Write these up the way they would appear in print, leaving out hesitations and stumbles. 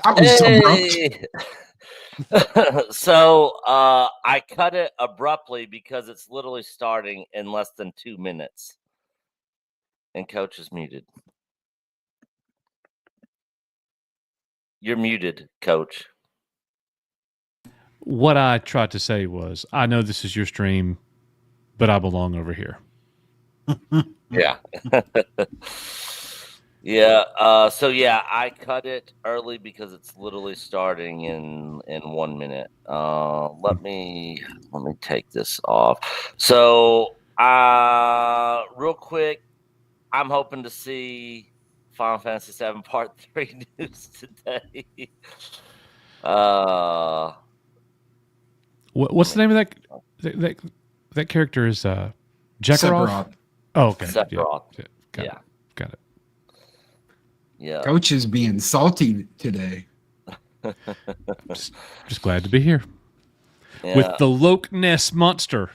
I was Hey! So I cut it abruptly because it's literally starting in less than 2 minutes. And Coach is muted. You're muted, Coach. What I tried to say was, I know this is your stream, but I belong over here. Yeah. Yeah. So yeah, I cut it early because it's literally starting in 1 minute. Let me take this off. So real quick, I'm hoping to see Final Fantasy VII Part 3 news today. What's the name of that character? Is Jekarov? Oh, okay. Sephiroth. Yeah, got it. Yeah. Coach is being salty today. just glad to be here with the Loch Ness monster.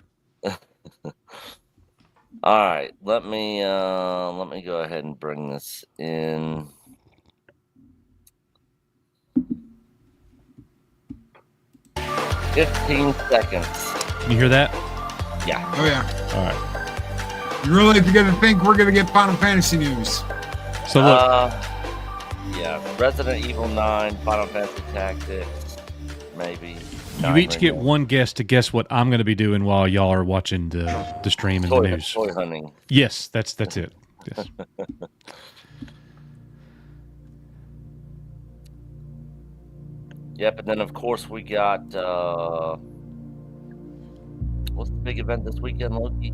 All right, let me go ahead and bring this in. $15 seconds. Can you hear that? Yeah. Oh yeah. All right. You really gonna think we're gonna get Final Fantasy news? So look. Yeah, Resident Evil 9, Final Fantasy Tactics, maybe. You each get one guess to guess what I'm going to be doing while y'all are watching the stream and the news. Toy hunting. Yes, that's it. Yes. Yep, and then of course we got what's the big event this weekend, Loki?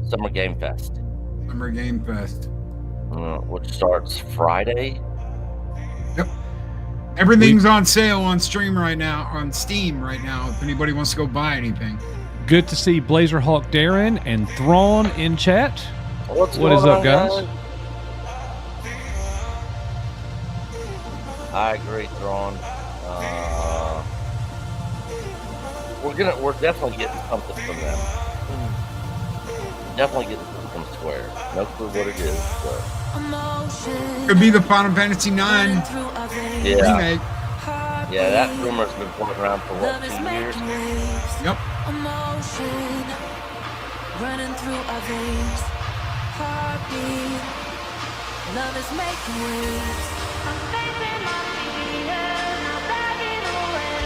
Summer Game Fest. Summer Game Fest. Which starts Friday. Yep. Everything's on sale on Steam right now. If anybody wants to go buy anything. Good to see Blazerhawk Darren and Thrawn in chat. What is up, guys? I agree, Thrawn. We're definitely getting something from them. Definitely getting something from Square. No clue what it is, but could be the Final Fantasy IX remake. Yeah, that rumor's been floating around for what, 2 years? Yep. Running through our veins, heartbeat, love is making waves. I'm facing my fears, not backing away.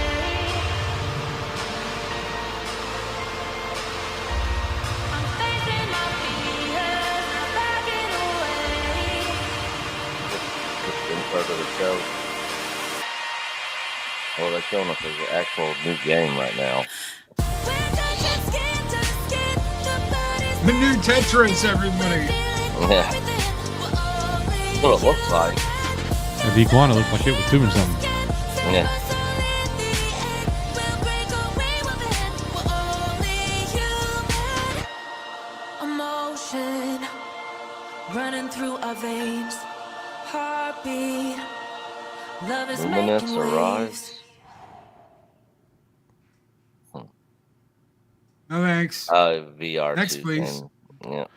I'm facing my fears, not backing away. Just in part of the show. Well, they're showing us an actual new game right now. The new Tetris, everybody. Yeah. That's what it looks like. The iguana looked like it was doing something. Yeah. Emotion running through our veins, heartbeat, love is making waves. No thanks. VR. Next, please. Yeah.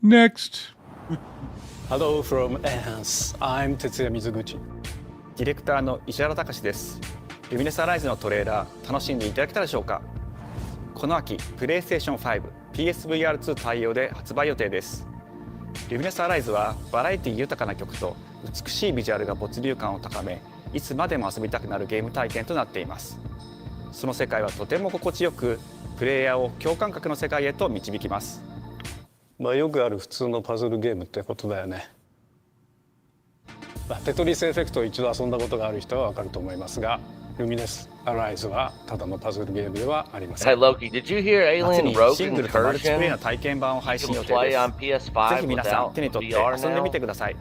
Next. Hello from Enhance. I'm Tetsuya Mizuguchi. ディレクターの石原隆です。ルミネスアライズのトレーラー楽しんでいただけたでしょうか。この秋、PlayStation 5、PSVR2 対応で発売予定です。ルミネスアライズはバラエティ豊かな曲と美しいビジュアルが没入感を高め、いつまでも遊びたくなるゲーム体験となっています。その世界はとても心地よく、プレイヤーを共感覚の世界へと導きます。まあよくある普通のパズルゲームってことだよね。テトリスエフェクトを一度遊んだことがある人はわかると思いますが、ルミネスアライズはただのパズルゲームではありません。Hey Loki, did you hear Alien Rogue シングルとマルチプレイの体験版を配信予定です。ぜひ皆さん手に取って遊んでみてください。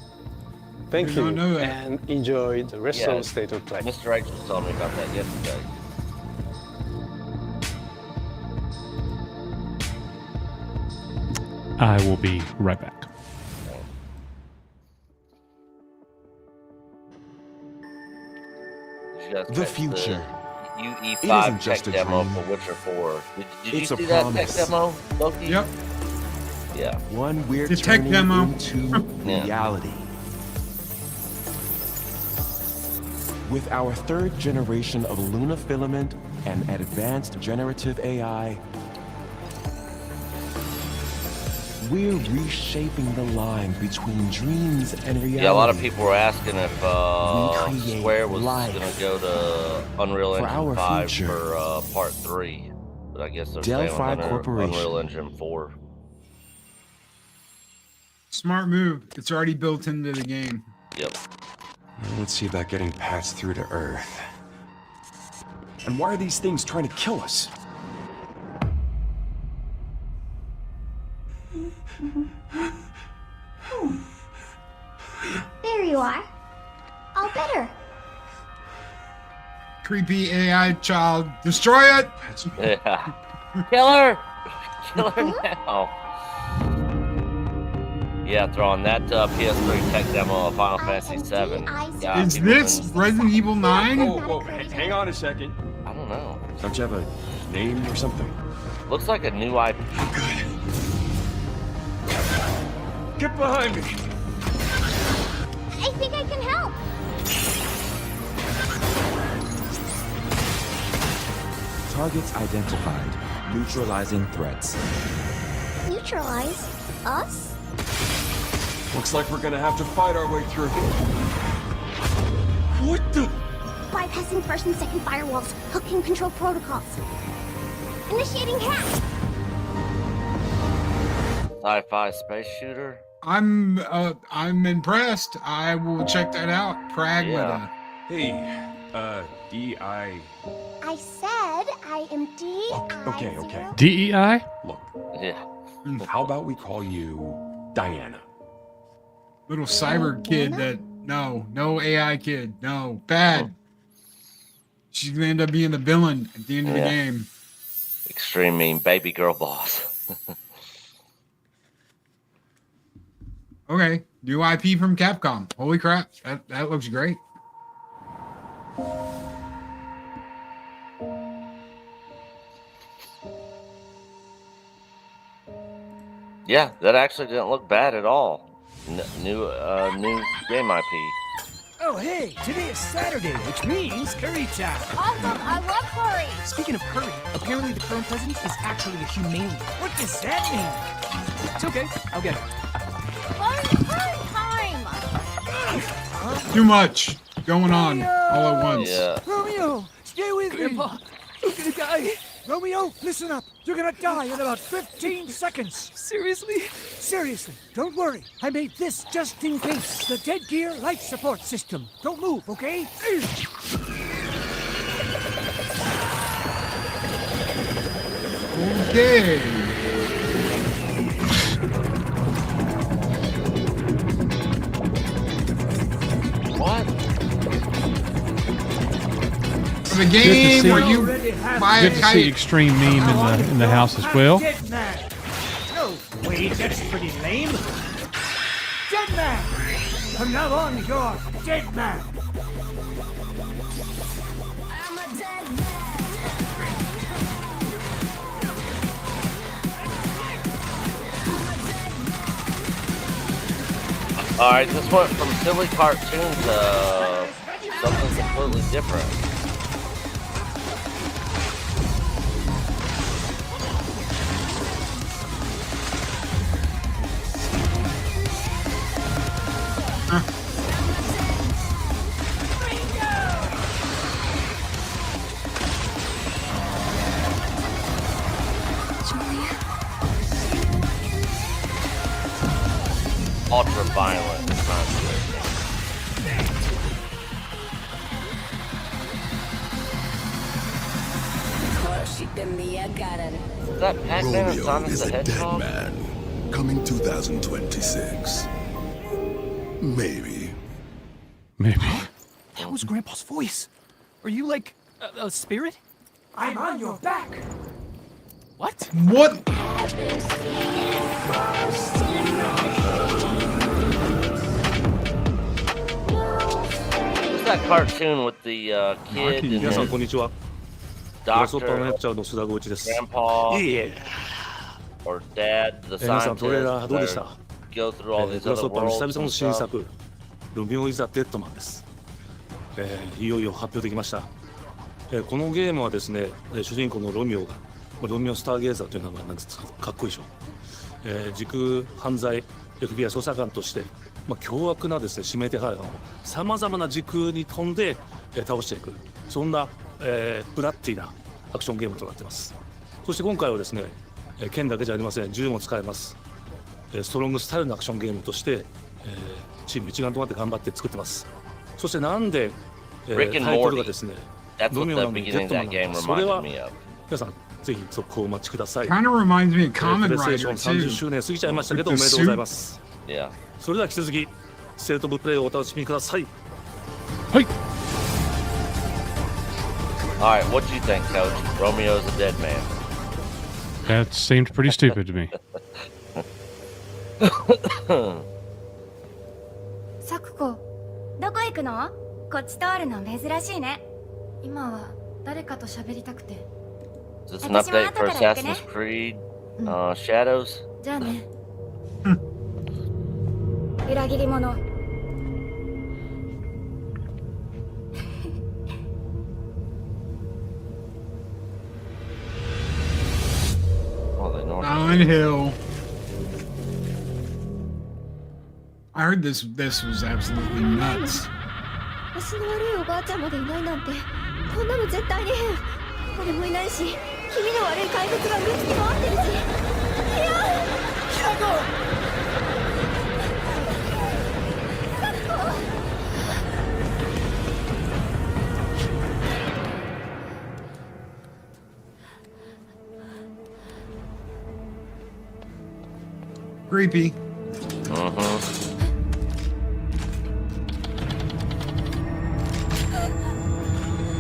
Thank you and enjoy the rest of State of Play. Mr. Rachel told me about that yesterday. I will be right back. The future. UE5 tech demo for Witcher 4. Did you see that tech demo, Loki? Yep. Yeah. One we're the tech turning demo into reality. With our third generation of Luna filament and advanced generative AI, we're reshaping the line between dreams and reality. Yeah, a lot of people were asking if create Square was life going to go to Unreal for Engine our 5 future. for Part 3. But I guess they're staying Delphi with Corporation. Unreal Engine 4. Smart move. It's already built into the game. Yep. Let's see about getting paths through to Earth. And why are these things trying to kill us? There you are. All better. Creepy AI child. Destroy it! Yeah. Kill her! Kill her now! Yeah, throwing that PS3 tech demo of Final Fantasy 7. Yeah, Is people this been- Resident Evil 9? Whoa, hang on a second. I don't know. Don't you have a name or something? Looks like a new IP. Get behind me! I think I can help. Targets identified. Neutralizing threats. Neutralize us? Looks like we're gonna have to fight our way through. What the? Bypassing first and second firewalls. Hooking control protocols. Initiating hack. Sci-fi space shooter. I'm impressed. I will check that out. Pragmata. Hey, D.I. I said I am D. Okay. DEI? Look, Yeah. how about we call you Diana? Little cyber kid that no AI kid. No. Bad. She's gonna end up being the villain at the end of the Yeah. game. Extreme mean baby girl boss. Okay. New IP from Capcom. Holy crap. That looks great. Yeah, that actually didn't look bad at all. New game IP. Oh, hey, today is Saturday, which means curry time. Awesome. I love curry. Speaking of curry, apparently the current president is actually a humane. What does that mean? It's okay, I'll get it. Fun time. Too much going on all at once. Yeah. Romeo, stay with Grandpa, me. You're gonna die. Romeo, listen up. You're gonna die in about 15 seconds. Seriously? Seriously. Don't worry. I made this just in case. The dead gear life support system. Don't move, okay? Okay. What? The game see- where you buy a Good to see kite. Extreme Meme in the house as well. Dead man. No, wait, that's pretty lame. Dead man. From now on, you're dead man. I'm a dead man. All right, this went from silly cartoon to something completely different. Ultra violent. It's not good. Is that Pac-Man and Romeo Sonic is the a dead Hedgehog? man. Coming 2026. Maybe. Maybe. That was Grandpa's voice. Are you like a spirit? I'm on your back. What? What? What's that cartoon with the kid and 皆さん the こんにちは。グラスオッパーマネ doctor, ージャーの須田豪一です。 grandpa, いえ。 or dad, the 皆さんトレーラー scientist どうでした that go through all グ these ラス other オッパーの久 worlds 々の and 新 stuff? 作、ロミオ・イザ・デッドマンです。いよいよ発表できました。このゲームはですね、主人公のロミオが、ロミオスターゲーザーという名前なんですが、かっこいいでしょ。時空犯罪 FBI 捜査官として、凶悪なですね、指名手配犯をさまざまな時空に飛んで、倒していく、そんな、ブラッディなアクションゲームとなっています。そして今回はですね、剣だけじゃありません、銃も使えます。ストロングスタイルのアクションゲームとして、チーム一丸となって頑張って作ってます。そしてなんで、タイトルがですね、ロミオなのにジェットマンなんです。それは皆さんぜひ続行をお待ちください。Kind of reminds me of Kamen プレイステーショ Rider ン30 too. 周年過ぎちゃいましたけどおめでとうございます。それでは引き続きステートオブプレイをお楽しみください。はい。All right, what do you think, Coach? Romeo's a dead man. That seemed pretty stupid to me. サクコ、どこ行くの？こっち通るの珍しいね。今は誰かと喋りたくて。Is this an update for Assassin's Creed Shadows? じゃあね。裏切り者。Downhill. I heard this was absolutely nuts. 足の悪いおばあちゃんまでいないなんて、こんなの絶対に変。俺もいないし、気味の悪い怪物が動き回ってるし。いや、キラコ。Creepy.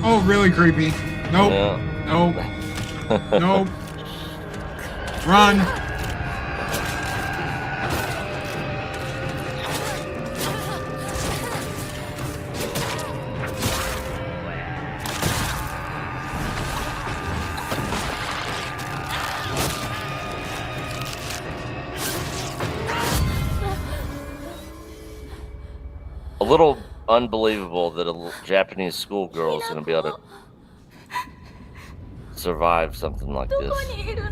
Oh, really creepy. Nope. Nope. Nope. Run. A little unbelievable that a Japanese schoolgirl is going to be able to survive something like this. ひな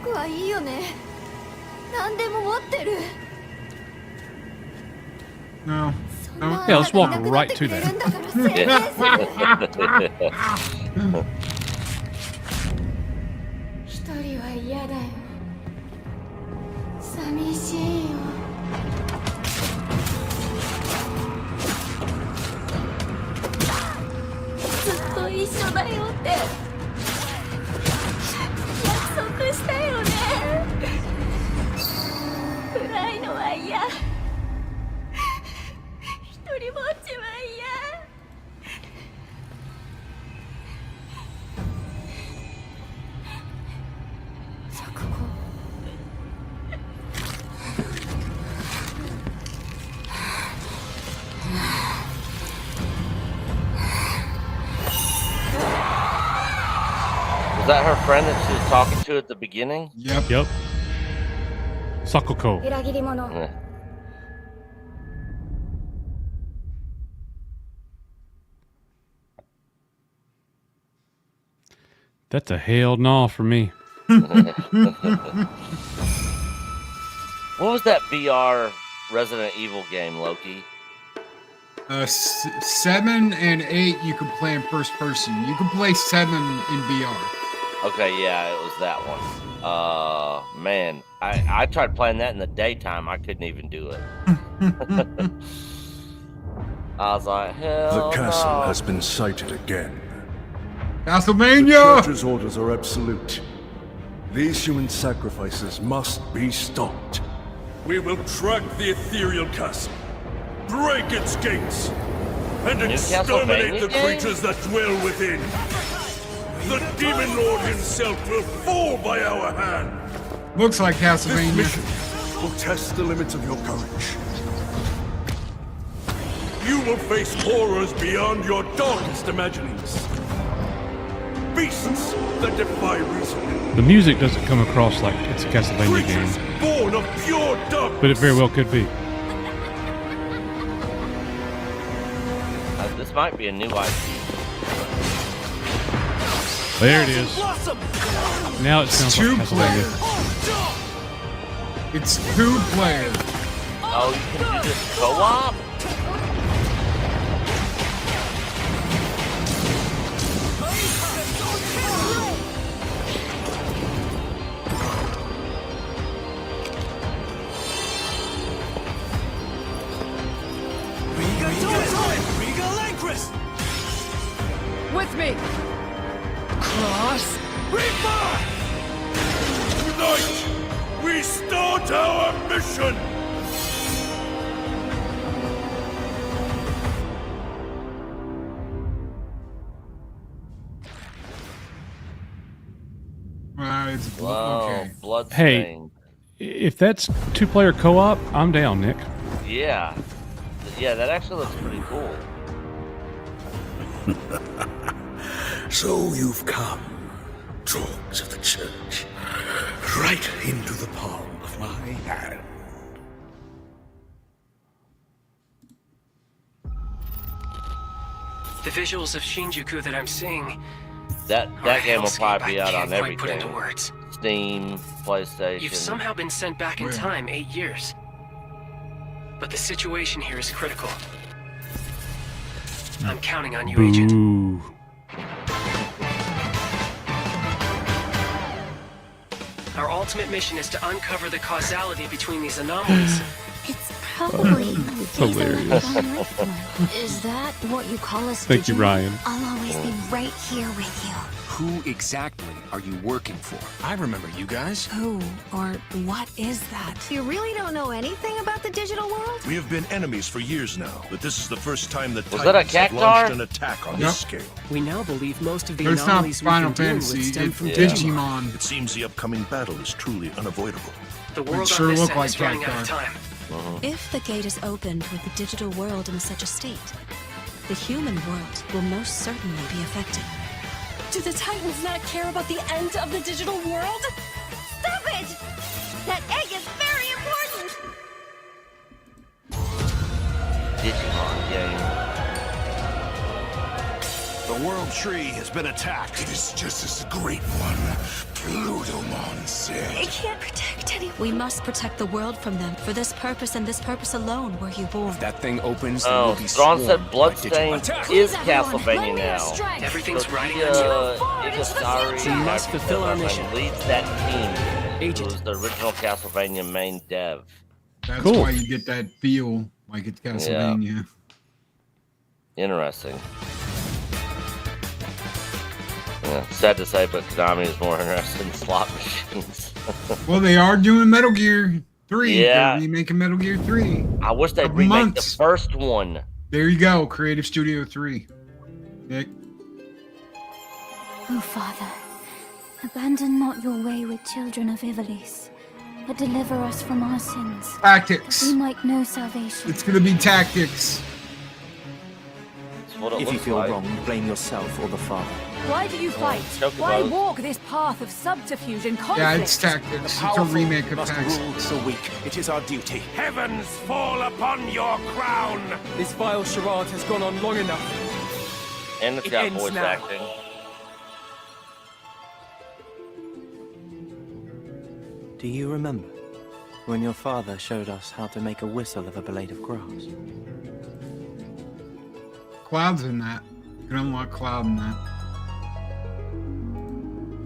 こはいいよね。何でも持ってる。No. Yeah, let's walk right to that. 一人は嫌だよ。寂しいよ。ずっと一緒だよって約束したよね。暗いのは嫌。一人ぼっちは嫌。Was that her friend that she was talking to at the beginning? Yep. Sakoko. 裏切り者。That's a hell no for me. What was that VR Resident Evil game, Loki? 7 and 8 you can play in first person. You can play 7 in VR. Okay, yeah, it was that one. Man, I tried playing that in the daytime. I couldn't even do it. I was like, hell The castle no. has been sighted again. Castlevania! The Church's orders are absolute. These human sacrifices must be stopped. We will track the ethereal castle, break its gates, and exterminate the creatures that dwell within. The Demon Lord himself will fall by our hand. Looks like This Castlevania. mission will test the limits of your courage. You will face horrors beyond your darkest imaginings. Be beasts that defy reason. The music doesn't come across like it's a Castlevania Creatures game, born of pure darkness. but it very well could be. This might be a new IP. There it is. Now it sounds like Castlevania. It's 2-player. Oh, you can do this co-op? With me! Cross! Reaper! Tonight, we start our mission! It's Whoa, okay. Bloodstained. Hey, if that's 2-player co-op, I'm down, Nick. Yeah. Yeah, that actually looks pretty cool. So you've come, dogs of the church, right into the palm of my hand. The visuals of Shinjuku that I'm seeing. That game will probably be out on Put everything. into words. Steam, PlayStation. You've somehow been sent back in time 8 years. But the situation here is critical. I'm counting on you, Agent. Ooh. Our ultimate mission is to uncover the causality between these anomalies. It's probably It's hilarious. Is that what you call us? Thank you, Ryan. I'll always be right here with you. Who exactly are you working for? I remember you guys. Who or what is that? You really don't know anything about the digital world? We have been enemies for years now, but this is the first time that Was that a Titans have cactar? launched an attack on this scale. We now believe most of the But it's not anomalies we've Final been dealing Fantasy, with stem it's from Digimon. It seems the upcoming battle is truly unavoidable. The world sure on this look end like is running out of cacti. time. If the gate is opened with the digital world in such a state, the human world will most certainly be affected. Do the Titans not care about the end of the digital world? Stop it! That egg is very important! Digimon game. The World Tree has been attacked. It is just as the Great One, Plutomon, said. It can't protect anyone. We must protect the world from them. For this purpose and this purpose alone were you born. If that thing opens, Oh, Thrawn said Bloodstained is Castlevania now. Everything's riding Sophia on Ikasari, We must fulfill our mission. leads that team. Who's the original Castlevania main dev. That's Cool. why you get that feel like it's Castlevania. Interesting. Yeah, sad to say, but Konami is more interested in slot machines. Well, they are doing Metal Gear 3. Yeah. They're remaking Metal Gear 3. I wish they'd Couple remake months. the first one. There you go, Creative Studio 3. Nick. O Father, abandon not your wayward children of Ivalice, but deliver us from our sins. Tactics. That we might know salvation. It's gonna be tactics. That's what it If you looks feel like. wrong, blame yourself or the Father. Why do you fight? Chocobos. Why walk this path of subterfuge and conflict? Yeah, it's tactics. It's a remake of must rule Tactics. the weak. It is our duty. Heavens fall upon your crown! This vile charade has gone on long enough. And it's It got ends voice now. acting. Do you remember when your father showed us how to make a whistle of a blade of grass? Cloud's in that. You can unlock Cloud in that.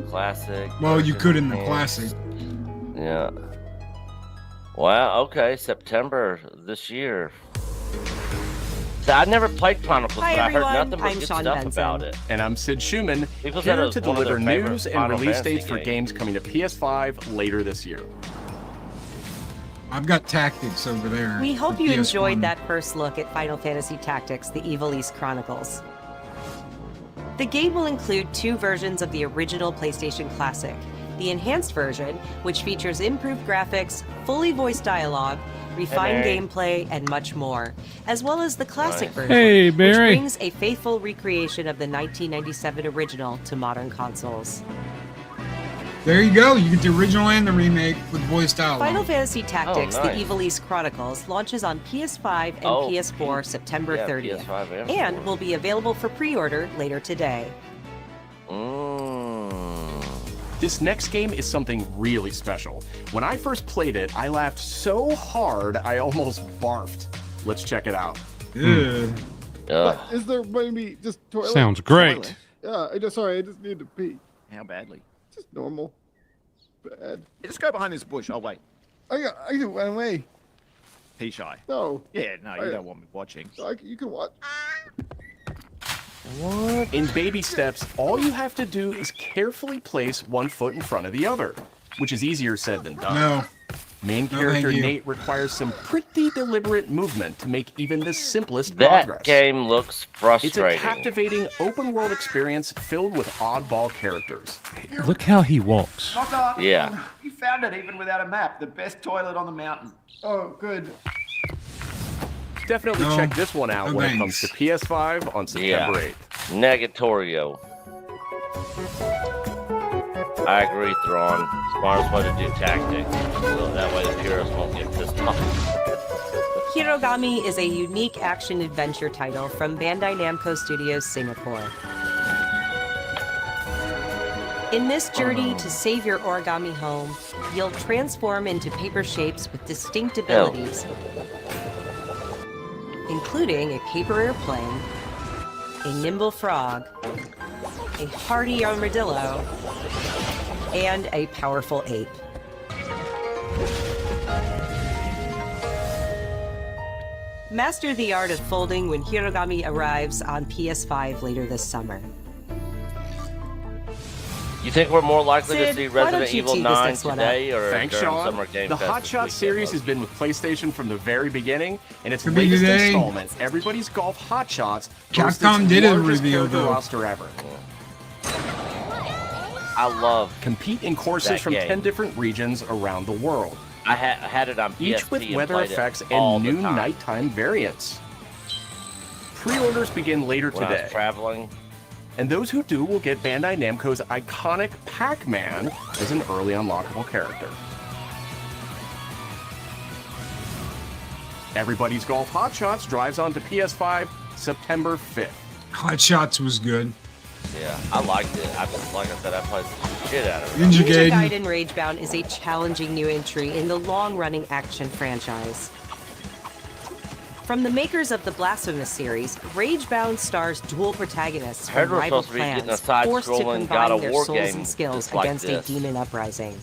Classic. Well, you could in the versus classic. Yeah. Wow, okay, September this year. So I never played Chronicles, Hi, but I heard everyone. nothing but I'm good Sean stuff Benson. about it. And I'm Sid Schumann, People said it here was to one of their deliver favorite news and Final release Fantasy dates for games. games coming to PS5 later this year. I've got Tactics over there. We hope for you PS1. enjoyed that first look at Final Fantasy Tactics, the Evil East Chronicles. The game will include 2 versions of the original PlayStation Classic. The enhanced version, which features improved graphics, fully voiced dialogue, refined Hey, gameplay, and much more, as well as the classic version, Hey, which Mary. brings a faithful recreation of the 1997 original to modern consoles. There you go. You get the original and the remake with voiced Final dialogue. Fantasy Tactics: Oh, The nice. Evil East Chronicles launches on PS5 and Oh, PS4 September yeah, 30th, PS5 and and 4. will be available for pre-order later today. This next game is something really special. When I first played it, I laughed so hard I almost barfed. Let's check it out. But is there maybe just toilet? Sounds great. Yeah, I just need to pee. How badly? Just normal. Bad. Just go behind this bush. I'll wait. I can run away. Pea shy. No. Yeah, no, you don't want me watching. You can watch. What? In baby steps, all you have to do is carefully place one foot in front of the other, which is easier said than done. No. Main No, character thank you. Nate requires some pretty deliberate movement to make even the simplest That progress. game looks It's a frustrating. captivating open-world experience filled with oddball characters. Look how he walks. Knock on. Yeah. You found it even without a map. The best toilet on the mountain. Oh, good. Definitely No. check this one out No when it comes to thanks. PS5 on September 8th. Negatorio. I agree, Thrawn. Smartest way to do tactics. So that way the purists won't get pissed off. Hirogami is a unique action-adventure title from Bandai Namco Studios Singapore. In this journey to save your origami home, you'll transform into paper shapes with distinct abilities, including a paper airplane, a nimble frog, a hardy armadillo, and a powerful ape. Master the art of folding when Hirogami arrives on PS5 later this summer. You think we're more likely to Sid, see why don't Resident you Evil tee 9 this one today or Thanks, during Sean. Summer Game The Fest Hot this Shot weekend, series Logan? has been with PlayStation from the very beginning, and its Could be latest today. installment, Everybody's Golf Hot Shots, boasts Capcom its did a largest reveal, character though. roster ever. I love Compete in courses that from game. 10 different regions around the world, I had it on PSP each with and weather played it effects all and the new time. nighttime variants. Pre-orders begin later When I today. was traveling. And those who do will get Bandai Namco's iconic Pac-Man as an early unlockable character. Everybody's Golf Hot Shots drives onto PS5 September 5th. Hot Shots was good. Yeah, I liked it. Like I said, I played the shit out of it. Ninja Ninja Gaiden. Gaiden Ragebound is a challenging new entry in the long-running action franchise. From the makers of the Blasphemous series, Ragebound stars dual protagonists Heard from we're rival supposed to be getting a clans, forced to side-scrolling God combine of their War souls game and skills just like against this. a demon uprising.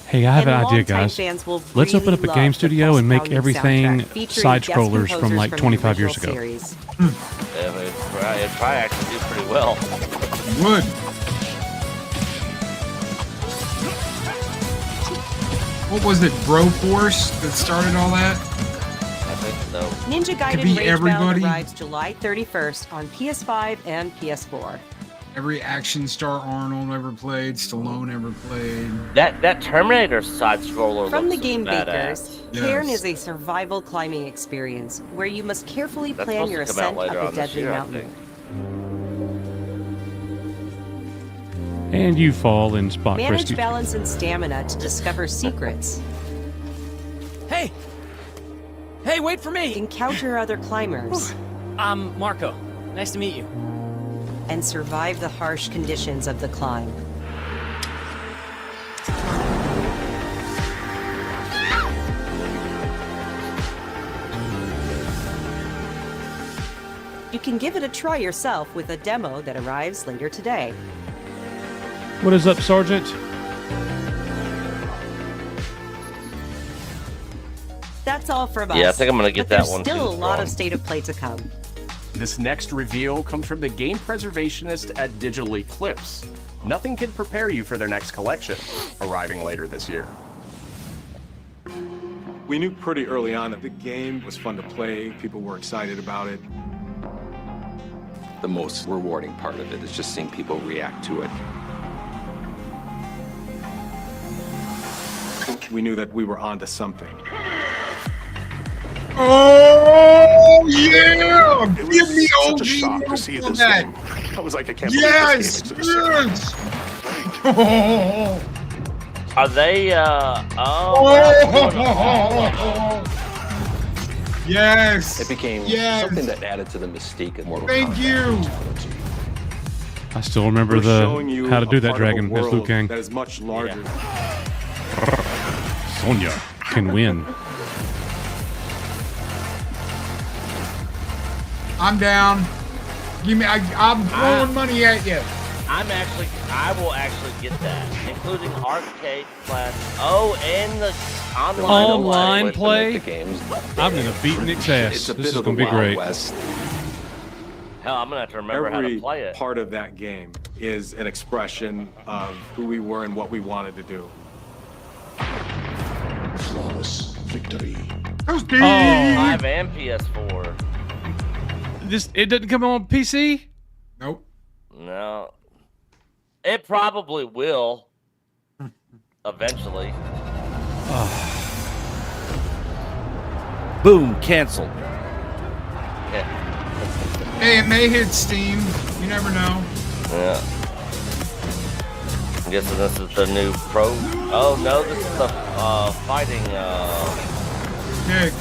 Hey, I have an And idea, longtime guys. fans will Let's open really up a love game the studio and make pulse-pounding everything soundtrack featuring side guest scrollers from composers like the 25 years original ago. series. It'd probably actually do pretty well. Would. What was it, Bro Force, that started all that? I think so. Ninja Could be Gaiden Ragebound everybody. arrives July 31st on PS5 and PS4. Every action star Arnold ever played, Stallone ever played. That Terminator side scroller From the looks game badass. makers, Yes. Cairn is a survival climbing experience where you must carefully That's plan supposed your to come out ascent later up on a this deadly year, I mountain. think. And you fall in spot Manage rescue. balance and stamina to discover secrets. Hey! Hey, wait for me! Encounter other climbers. I'm Marco. Nice to meet you. And survive the harsh conditions of the climb. You can give it a try yourself with a demo that arrives later today. What is up, Sergeant? That's all from us. Yeah, I think I'm gonna get but that there's one still too, a lot Ron. of State of Play to come. This next reveal comes from the game preservationist at Digital Eclipse. Nothing can prepare you for their next collection, arriving later this year. We knew pretty early on that the game was fun to play, people were excited about it. The most rewarding part of it is just seeing people react to it. We knew that we were onto something. Oh yeah! It Give was me such OG a shock to see this that. game. I was like, I can't Yes! believe this game exists. Yes! Are they? Yes! It became Yes! something that added to the mystique of Mortal Thank Kombat. you! I still remember We're showing you how to do a that part of a dragon as Liu world Kang. that is much larger. Sonya can win. I'm down. Give me. I'm throwing money at you. I will actually get that, including arcade class. Oh, and the Online play. Games. I'm gonna beat Nick's ass. It's a This bit is of gonna the be Wild great. West. Hell, I'm gonna have to remember how Every to play it. part of that game is an expression of who we were and what we wanted to do. Flawless victory. Oh, 5 and PS4. it doesn't come on PC. Nope. No. It probably will. Eventually. Boom, canceled. Yeah. Hey, it may hit Steam. You never know. Yeah. I'm guessing this is the new Pro. Oh no, this is the fighting. Nick.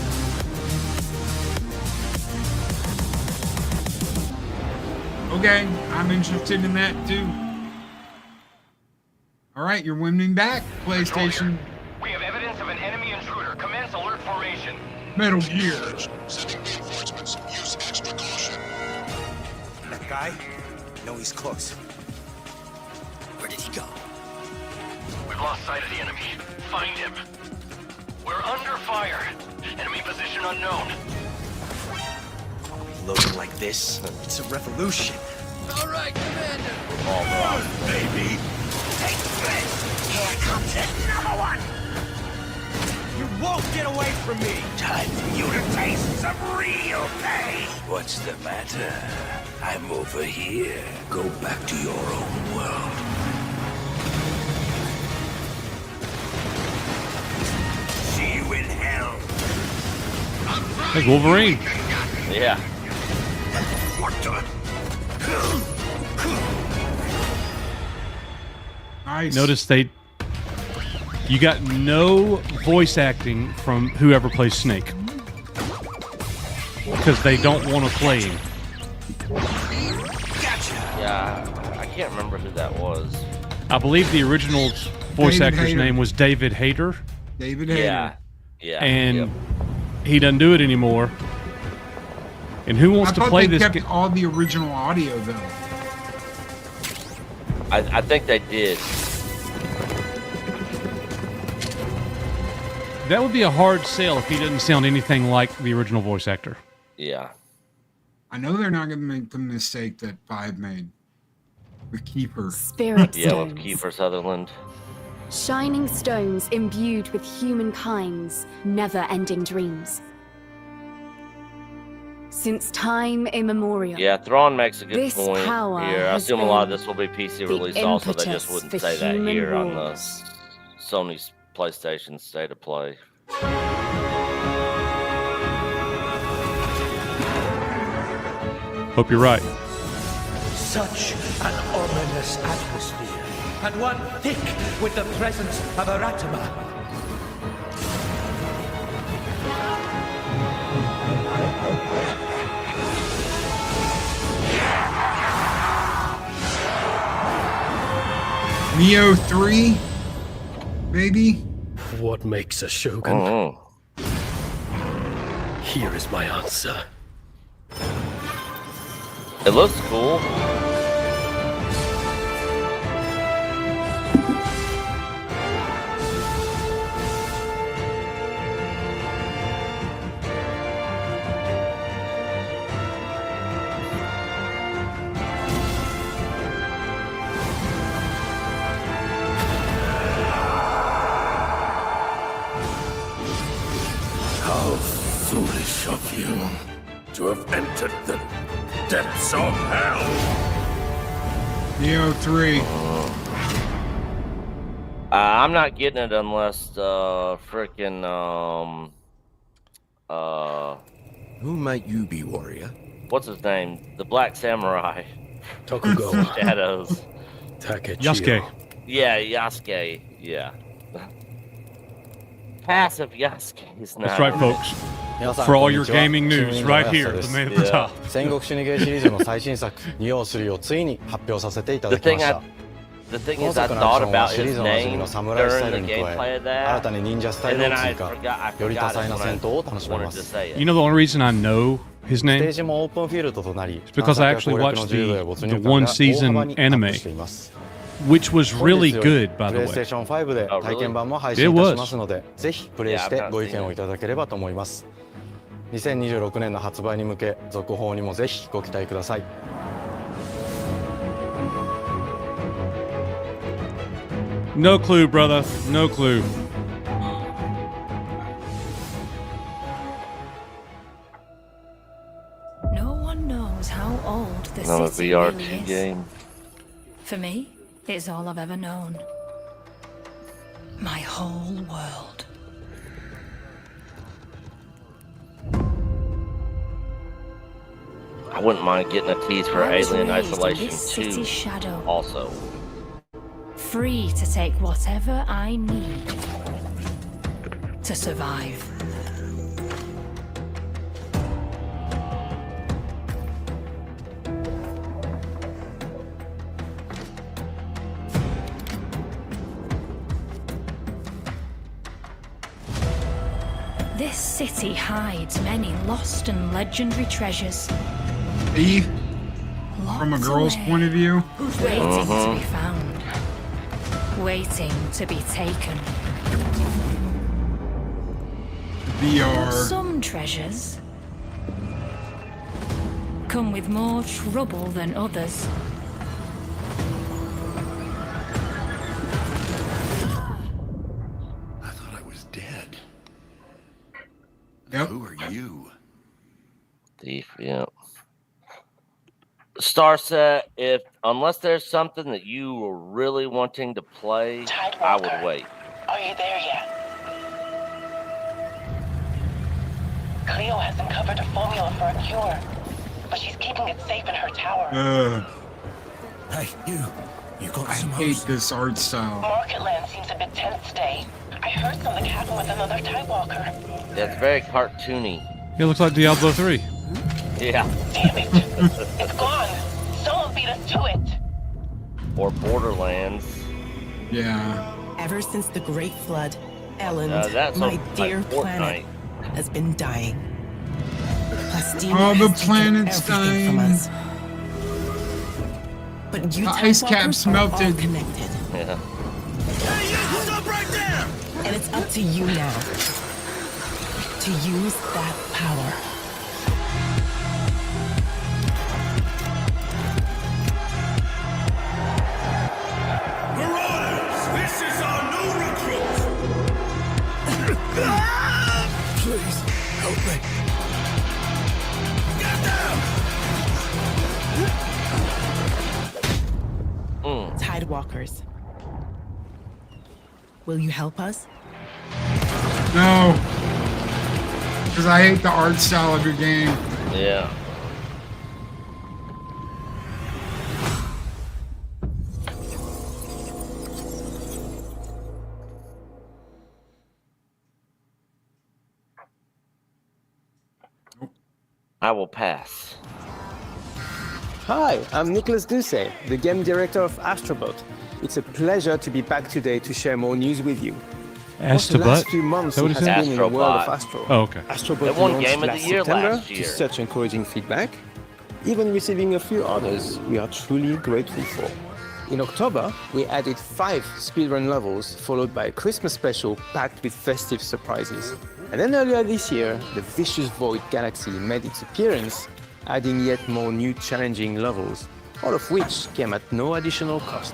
Okay, I'm interested in that too. All right, you're winning back, PlayStation. We have evidence of an enemy intruder. Commence alert formation. Metal Gear. Sending reinforcements. Use extra caution. That guy? No, he's close. Where did he go? We've lost sight of the enemy. Find him. We're under fire. Enemy position unknown. Looking like this, it's a revolution. All right, Commander. Baby. Take this. Here comes another one. You won't get away from me. Time for you to taste some real pain. What's the matter? I'm over here. Go back to your own world. See you in hell. There's Wolverine. Yeah. What the? Nice. Notice you got no voice acting from whoever plays Snake because they don't want to play him. Yeah, I can't remember who that was. I believe the original voice David actor's Hayter. name was David Hayter. David Hayter. Yeah. Yeah. And he doesn't do it anymore. And who wants I to thought play they this kept game? all the original audio though. I think they did. That would be a hard sell if he didn't sound anything like the original voice actor. Yeah. I know they're not going to make the mistake that 5 made with Keeper. Spirit Yeah, with stones. Kiefer Sutherland. Shining stones imbued with humankind's never-ending dreams. Since time immemorial. Yeah, Thrawn makes a good This point power here. I has assume a lot of been this will be PC the released also. They just impetus wouldn't for say that human here on the wars. Sony's PlayStation State of Play. Hope you're right. Such an ominous atmosphere, and one thick with the presence of Aratama. Neo 3, maybe? What makes a shogun? Here is my answer. It looks cool. How foolish of you to have entered the depths of hell. Neo 3. I'm not getting it unless frickin' Who might you be, warrior? What's his name? The Black Samurai. Tokugawa. Shadows. Yasuke. Yeah, Yasuke. Yeah. Passive Yasuke's not. That's right, folks. For all your gaming news, right here, the man at the top. 戦国シニゲーシリーズの最新作「ニオ3」をついに発表させていただきました。 The thing is, I thought about his name during the gameplay of that, 新たに忍者スタイ and ルを then I 追加、 forgot より多彩 it な when 戦闘を楽 I しめま wanted to す。 say it. You know the only reason I know his ステー name? ジもオープンフィールドとなり、 It's because I actually watched the one season anime, which was really good, by the way. PlayStation 5で体験版も配信いたしますので、ぜひプレイしてご意見をいただければと思います。2026年の発売に向け、続報にもぜひご期待ください。 No clue, brother. No clue. No one knows how old the Another city VR2 really is. game. For me, it's all I've ever known. My whole world. I wouldn't mind getting a tease for I was Alien raised in Isolation this city's 2 shadow. also. Free to take whatever I need to survive. This city hides many lost and legendary treasures. Eve, from a girl's point of view. Waiting to be found. Waiting to be taken. VR. Some treasures come with more trouble than others. I thought I was dead. Yep. Who are you? Thief, yeah. Starset, unless there's something that you were really wanting to play, I would wait. Are you there yet? Cleo has uncovered a formula for a cure, but she's keeping it safe in her tower. Hey, you got I hate this art style. Marketland seems a bit tense today. I heard something happen with another Tidewalker. That's very cartoony. It looks like Diablo 3. Yeah. Damn it! It's gone! Someone beat us to it! Or Borderlands. Yeah. Ever since the Great Flood, Elend, that's my like dear planet, has been dying. Plastina Oh, the has taken planet's everything from dying. us. But you The ice Tidewalkers caps are all melted. connected. Yeah. Stop right there! And it's up to you now to use that power. This is our new recruit! Please, help me. Tidewalkers. Will you help us? No. Because I hate the art style of your game. Yeah. I will pass. Hi, I'm Nicholas Doucet, the game director of Astrobot. It's a pleasure to be back today to share more news with you. The last few months Is that what it he has said? been in the world of Astrobot. Astro. Oh, okay. Astrobot They won launched Game of the last Year September last to year. such encouraging feedback, even receiving a few others we are truly grateful for. In October, we added 5 speedrun levels, followed by a Christmas special packed with festive surprises. And then earlier this year, the Vicious Void Galaxy made its appearance, adding yet more new challenging levels, all of which came at no additional cost.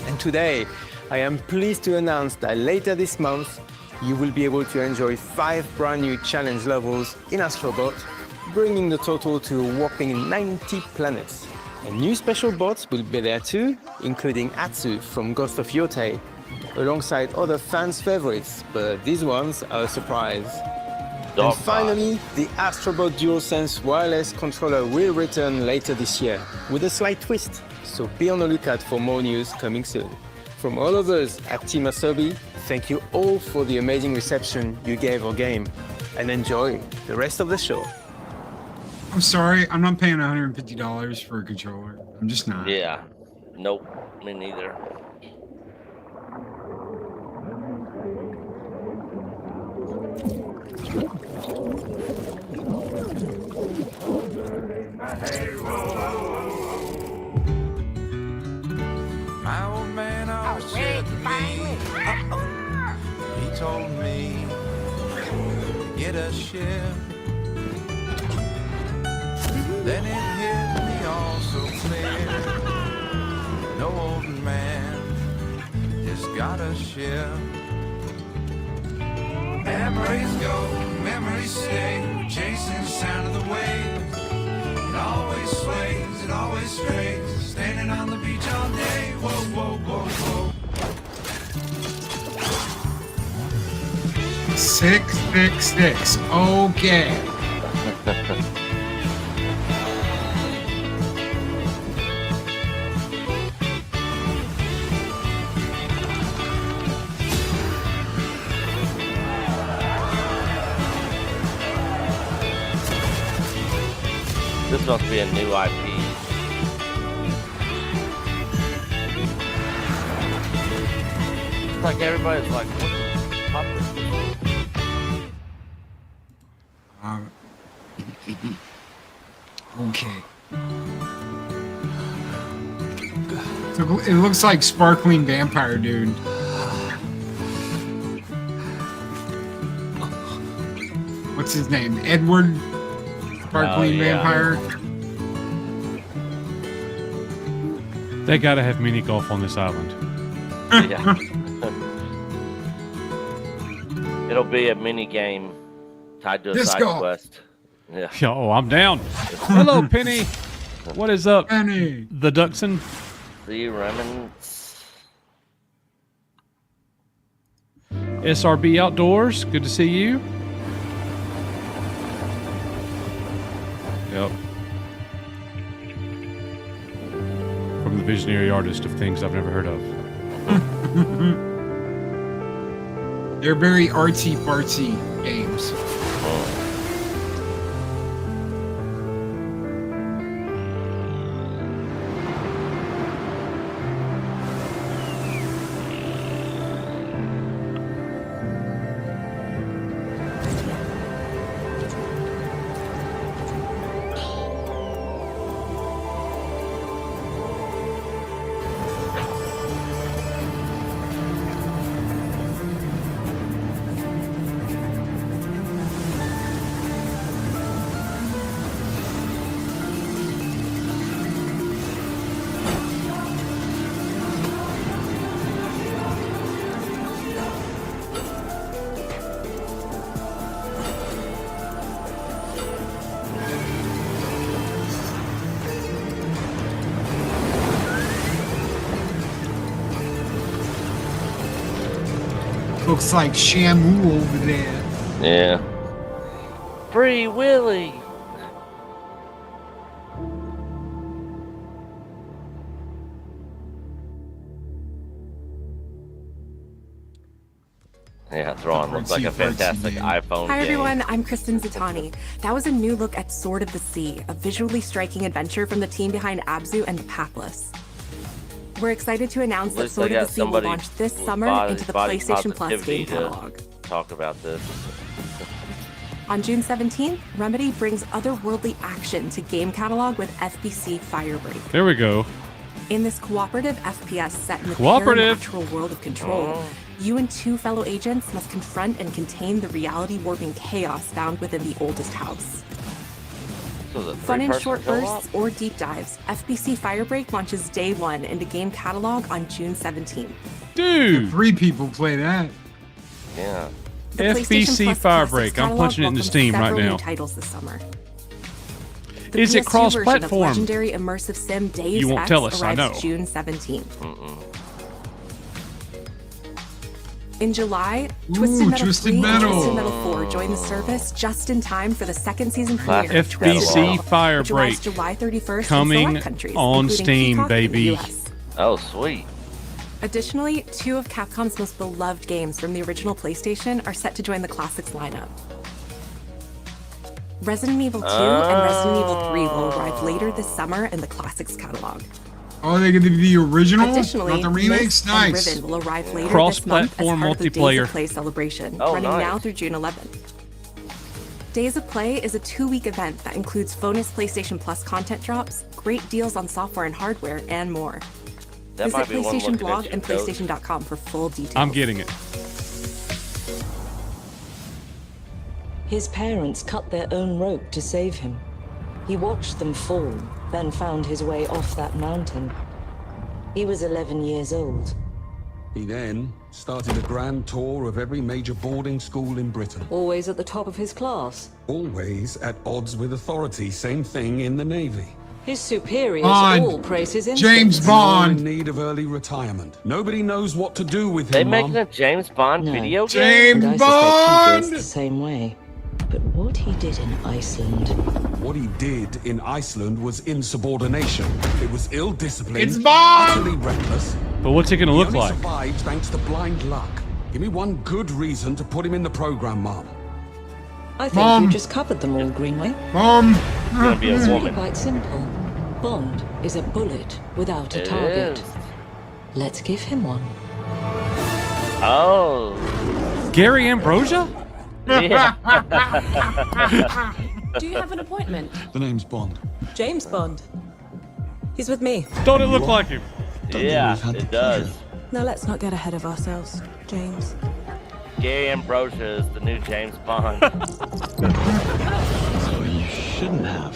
And today, I am pleased to announce that later this month, you will be able to enjoy 5 brand new challenge levels in Astrobot, bringing the total to a whopping 90 planets. And new special bots will be there too, including Atsu from Ghost of Yōtei, alongside other fans' favorites, but these ones are a surprise. And finally, the Astrobot DualSense wireless controller will return later this year with a slight twist. So be on the lookout for more news coming soon. From all of us at Team Asobi, thank you all for the amazing reception you gave our game, and enjoy the rest of the show. I'm sorry, I'm not paying $150 for a controller. I'm just not. Yeah. Nope. Me neither. My old man always said to me, he told me, get a ship. Then it hit me all so clear. No old man just got a ship. Memories go, memories stay, chasing the sound of the waves. It always sways, it always strays, standing on the beach all day. Whoa, whoa, whoa, whoa. 666. Okay. This must be a new IP. It's like everybody's like, what the fuck is Okay. So it looks like Sparkling Vampire Dude. What's his name? Edward Sparkling Vampire. They gotta have mini golf on this island. Yeah. It'll be a mini game tied to a side quest. Yeah. Oh, I'm down. Hello, Penny. What is up, Penny? The Duxon. The remnants. SRB Outdoors. Good to see you. Yep. From the visionary artist of things I've never heard of. They're very artsy-fartsy games. Looks like Shamu over there. Yeah. Free Willy. Yeah, Thrawn looks like a fantastic iPhone Hi game. everyone, I'm Kristen Zatani. That was a new look at Sword of the Sea, a visually striking adventure from the team behind Abzu and the Pathless. We're excited to announce that Sword of the Sea will launch this summer into the PlayStation Plus game catalog. Talk about this. On June 17th, Remedy brings otherworldly action to game catalog with FBC Firebreak. There we go. In this cooperative FPS set in the natural world of Control, you and two fellow agents must confront and contain the reality-warping chaos found within the oldest house. So Fun in short bursts or deep dives, FBC Firebreak launches day one into game catalog on June 17th. Dude! 3 people play that. Yeah. The FBC Firebreak. I'm punching it into Steam right now. New titles this summer. The Is it PS2 version of cross-platform? Legendary immersive sim Days You won't Ex tell us, I arrives know. June 17th. In July, Twisted Metal Twisted 3 and Metal. Twisted Metal 4 joined the service just in time for the second season premiere of FBC Twisted Metal, which Firebreak arrives July 31st coming in select countries, on including Steam, Peacock in the baby. US. Oh, sweet. Additionally, 2 of Capcom's most beloved games from the original PlayStation are set to join the Classics lineup. Resident Evil 2 and Resident Evil 3 will arrive later this summer in the Classics catalog. Oh, they get to be the original, Additionally, not the remakes. Myst and Nice. Riven will arrive later this month as Cross-platform part of the Days multiplayer. of Play celebration, Oh, running nice. now through June 11th. Days of Play is a 2-week event that includes bonus PlayStation Plus content drops, great deals on software and hardware, and more. That Visit might be one PlayStation looking blog at and you, Coach. PlayStation.com for full details. I'm getting it. His parents cut their own rope to save him. He watched them fall, then found his way off that mountain. He was 11 years old. He then started a grand tour of every major boarding school in Britain. Always at the top of his class. Always at odds with authority. Same thing in the Navy. His superiors Bond. all praise his instincts. James All in Bond. need of early retirement. Nobody knows what to do with They him, making Mom. a James Bond No. video game? And I James suspect he feels Bond. the same way. But what he did in Iceland... What he did in Iceland was insubordination. It was ill-disciplined, It's Bond! utterly reckless. But what's it going to He look only like? survived thanks to blind luck. Give me one good reason to put him in the program, Mom. I think Mom. you just covered them all, Greenway. Mom. It's gonna be a It's really woman. quite simple. Bond is a bullet without a It target. is. Let's give him one. Oh. Gary Ambrosia? Yeah. Do you have an appointment? The name's Bond. James Bond. He's with me. Don't it look like him? Yeah, it does. Now let's not get ahead of ourselves, James. Gary Ambrosia is the new James Bond. So you shouldn't have.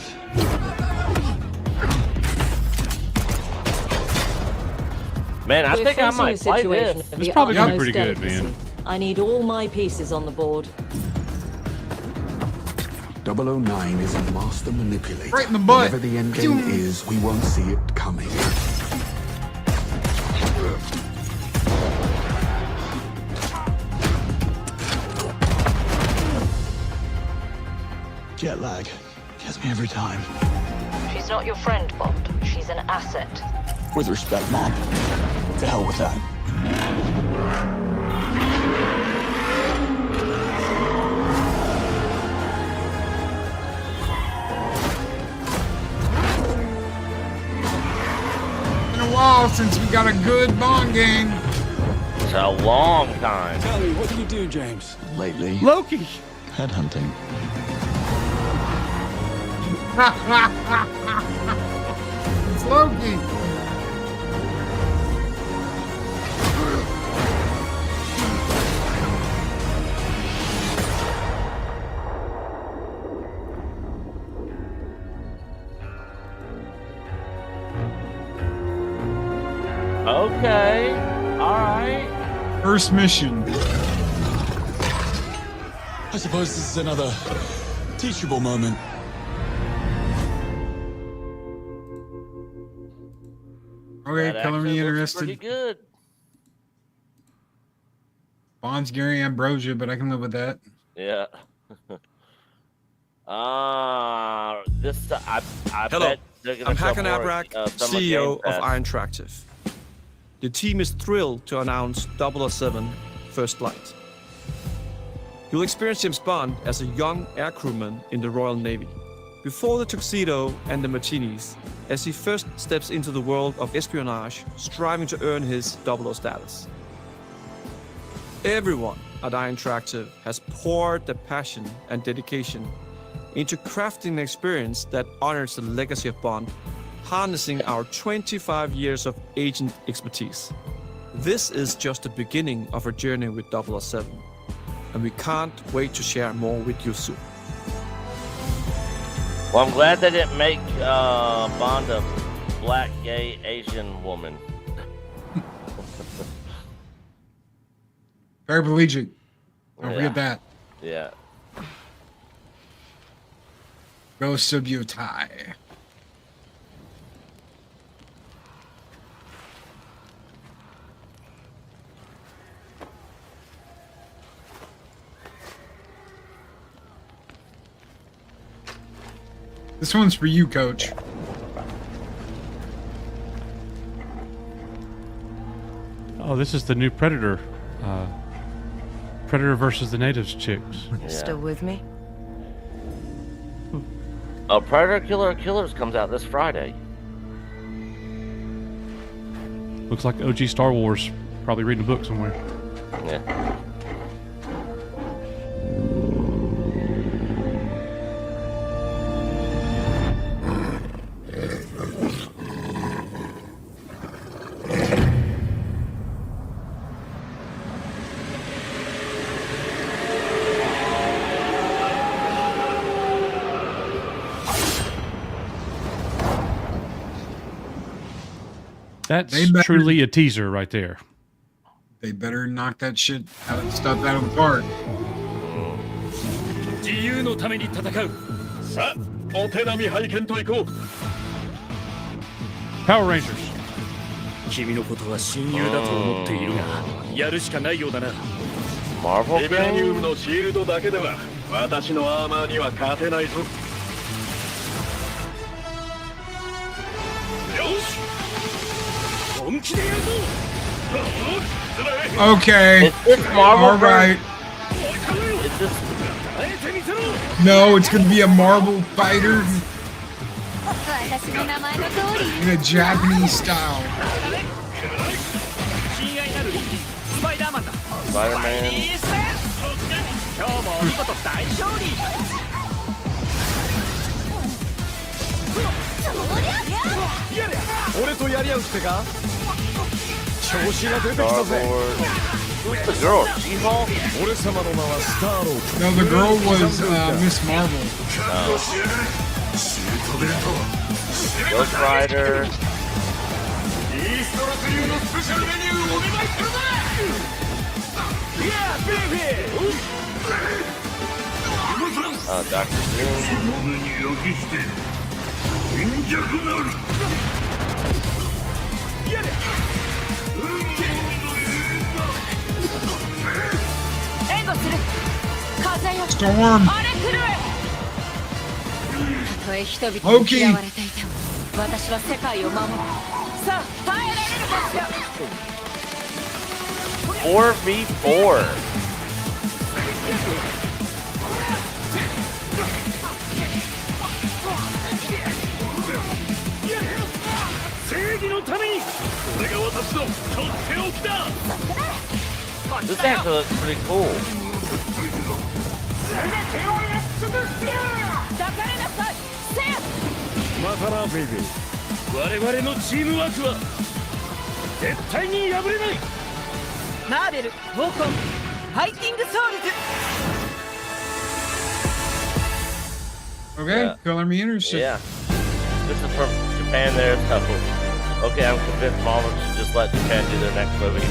Man, I We're think I facing might a play situation this. of It's the probably gonna be utmost pretty good, delicacy. man. I need all my pieces on the board. 009 is a master manipulator. Right in the butt. Whatever the end game Doom. is, we won't see it coming. Jet lag gets me every time. She's not your friend, Bond. She's an asset. With respect, Mom. To hell with that. Been a while since we got a good Bond game. It's a long time. Tell me, what do you do, James? Lately, Loki. headhunting. It's Loki. Okay. All right. First mission. I suppose this is another teachable moment. Okay, That color me actually looks pretty interested. good. Bond's Gary Ambrosia, but I can live with that. Yeah. This I Hello, bet they're gonna I'm show Hakan more, Abrak, Summer CEO Game of Fest. Interactive. The team is thrilled to announce 007 First Flight. You'll experience James Bond as a young air crewman in the Royal Navy. Before the tuxedo and the martinis, as he first steps into the world of espionage, striving to earn his 00 status. Everyone at Interactive has poured their passion and dedication into crafting an experience that honors the legacy of Bond, harnessing our 25 years of agent expertise. This is just the beginning of our journey with 007, and we can't wait to share more with you soon. Well, I'm glad they didn't make Bond a black, gay, Asian woman. Paraplegic. Don't Yeah. forget that. Yeah. Ghost of Yōtei. This one's for you, Coach. Oh, this is the new Predator. Predator versus the Natives chicks. Still with me? Predator Killer Killers comes out this Friday. Looks like OG Star Wars. Probably reading a book somewhere. Yeah. That's truly a teaser right there. They better knock that shit stuff out of the park. Power Rangers. 君のことは親友だと思っているが、やるしかないようだな。Marvel ビブラニウムのシールドだけでは私のアーマーには勝てないぞ。よし。本気でやるぞ。Okay. All right. No, it's gonna be a Marvel fighter in a Japanese style. Spider-Man. 俺とやり合うってか？調子が出てきたぜ。 Who's the girl? She-Hulk? No, the girl was Miss Marvel. Ghost Rider. Dr. Storm. Loki. 私は世界を守る。さあ、耐えられるかしら。 4v4. This actually looks pretty cool. Okay, color me interested. Yeah. This is from Japan there, so okay, I'm convinced Marvel should just let Japan do their next movie.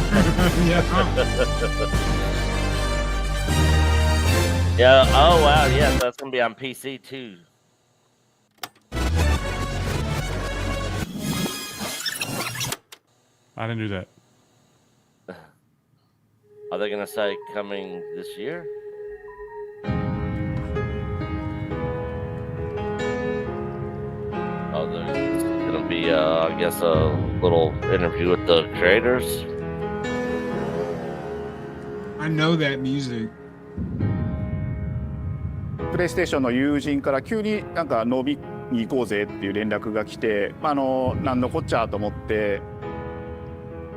Yeah, oh wow, yeah, that's gonna be on PC too. I didn't do that. Are they gonna say coming this year? Oh, there's gonna be, I guess, a little interview with the creators. I know that music. プレイステーションの友人から急になんか飲みに行こうぜっていう連絡が来て、なんのこっちゃと思って、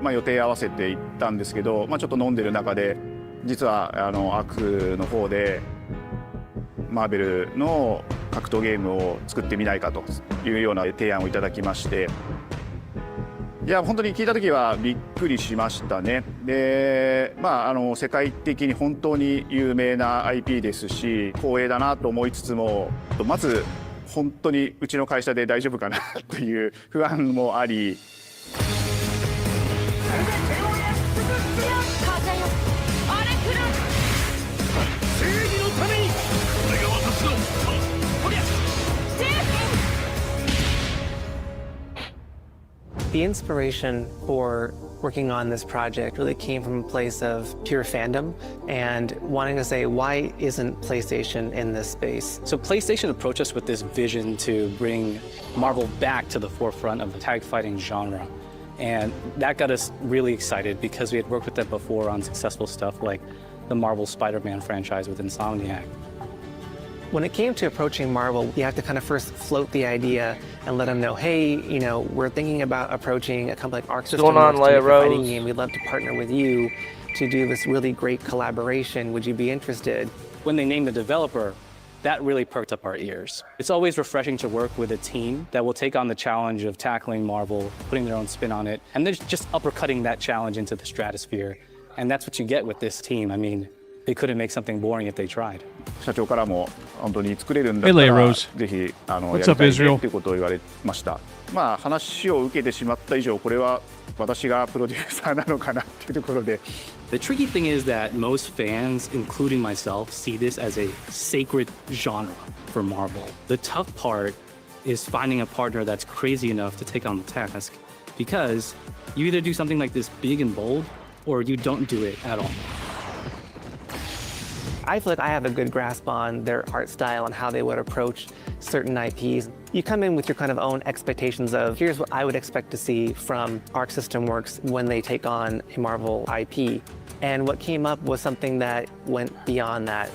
予定合わせて行ったんですけど、ちょっと飲んでる中で実はアクの方でマーベルの格闘ゲームを作ってみないかというような提案をいただきまして、いや本当に聞いた時はびっくりしましたね。で、世界的に本当に有名な IP ですし光栄だなと思いつつも、まず本当にうちの会社で大丈夫かなという不安もあり。The inspiration for working on this project really came from a place of pure fandom and wanting to say, why isn't PlayStation in this space? So PlayStation approached us with this vision to bring Marvel back to the forefront of the tag fighting genre. And that got us really excited because we had worked with them before on successful stuff like the Marvel Spider-Man franchise with Insomniac. When it came to approaching Marvel, you have to kind of first float the idea and let them know, hey, you know, we're thinking about approaching a company like Arc System Works to make a fighting game. We'd love to partner with you to do this really great collaboration. Would you be interested? When they named the developer, that really perked up our ears. It's always refreshing to work with a team that will take on the challenge of tackling Marvel, putting their own spin on it, and they're just uppercutting that challenge into the stratosphere. And that's what you get with this team. I mean, they couldn't make something boring if they tried. 社長からも本当に作れるんだったら Hey, Rose. ぜひやり What's た up, いね Israel? ということを言われました。まあ話を受けてしまった以上これは私がプロデューサーなのかなっていうところで。The tricky thing is that most fans, including myself, see this as a sacred genre for Marvel. The tough part is finding a partner that's crazy enough to take on the task, because you either do something like this big and bold, or you don't do it at all. I feel like I have a good grasp on their art style and how they would approach certain IPs. You come in with your kind of own expectations of, here's what I would expect to see from Arc System Works when they take on a Marvel IP. And what came up was something that went beyond that.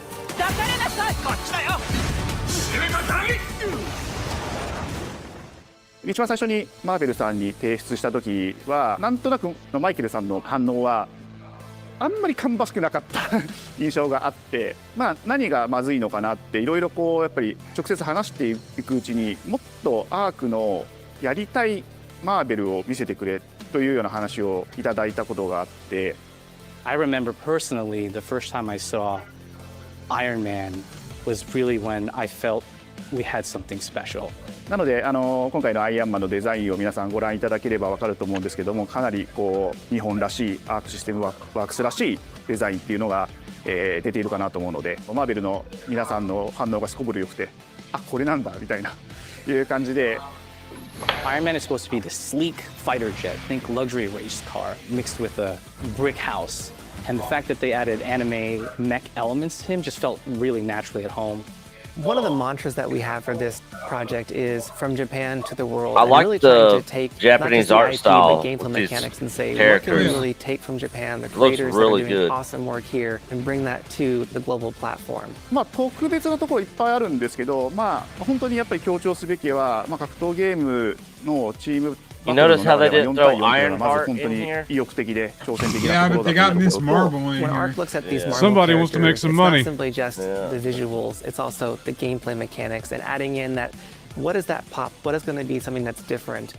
一番最初にマーベルさんに提出した時はなんとなくマイケルさんの反応はあんまり芳しくなかった印象があって、まあ何がまずいのかなっていろいろこうやっぱり直接話していくうちにもっとアークのやりたいマーベルを見せてくれというような話をいただいたことがあって。I remember personally the first time I saw Iron Man was really when I felt we had something special. なので今回のアイアンマンのデザインを皆さんご覧いただければ分かると思うんですけども、かなりこう日本らしいアークシステムワークスらしいデザインっていうのが、出ているかなと思うので、マーベルの皆さんの反応がすこぶる良くて、あ、これなんだみたいないう感じで。Iron Man is supposed to be the sleek fighter jet, think luxury race car, mixed with a brick house. And the fact that they added anime mech elements to him just felt really naturally at home. One of the mantras that we have for this project is from Japan to the world. I like really the trying to take Japanese not art just the IP, style but gameplay with these mechanics and say, characters. what can we really take from Japan, the Looks creators really that are doing good. awesome work here, and bring that to the global platform. まあ特別なところいっぱいあるんですけど、まあ本当にやっぱり強調すべきは、まあ格闘ゲームのチーム。You notice how they didn't throw Ironheart in here? Yeah, but they got Miss Marvel in When here. Arc looks at these Marvel Somebody wants to make some money. It's not simply just the visuals, it's also the gameplay mechanics and adding in that, what is that pop? What is going to be something that's different?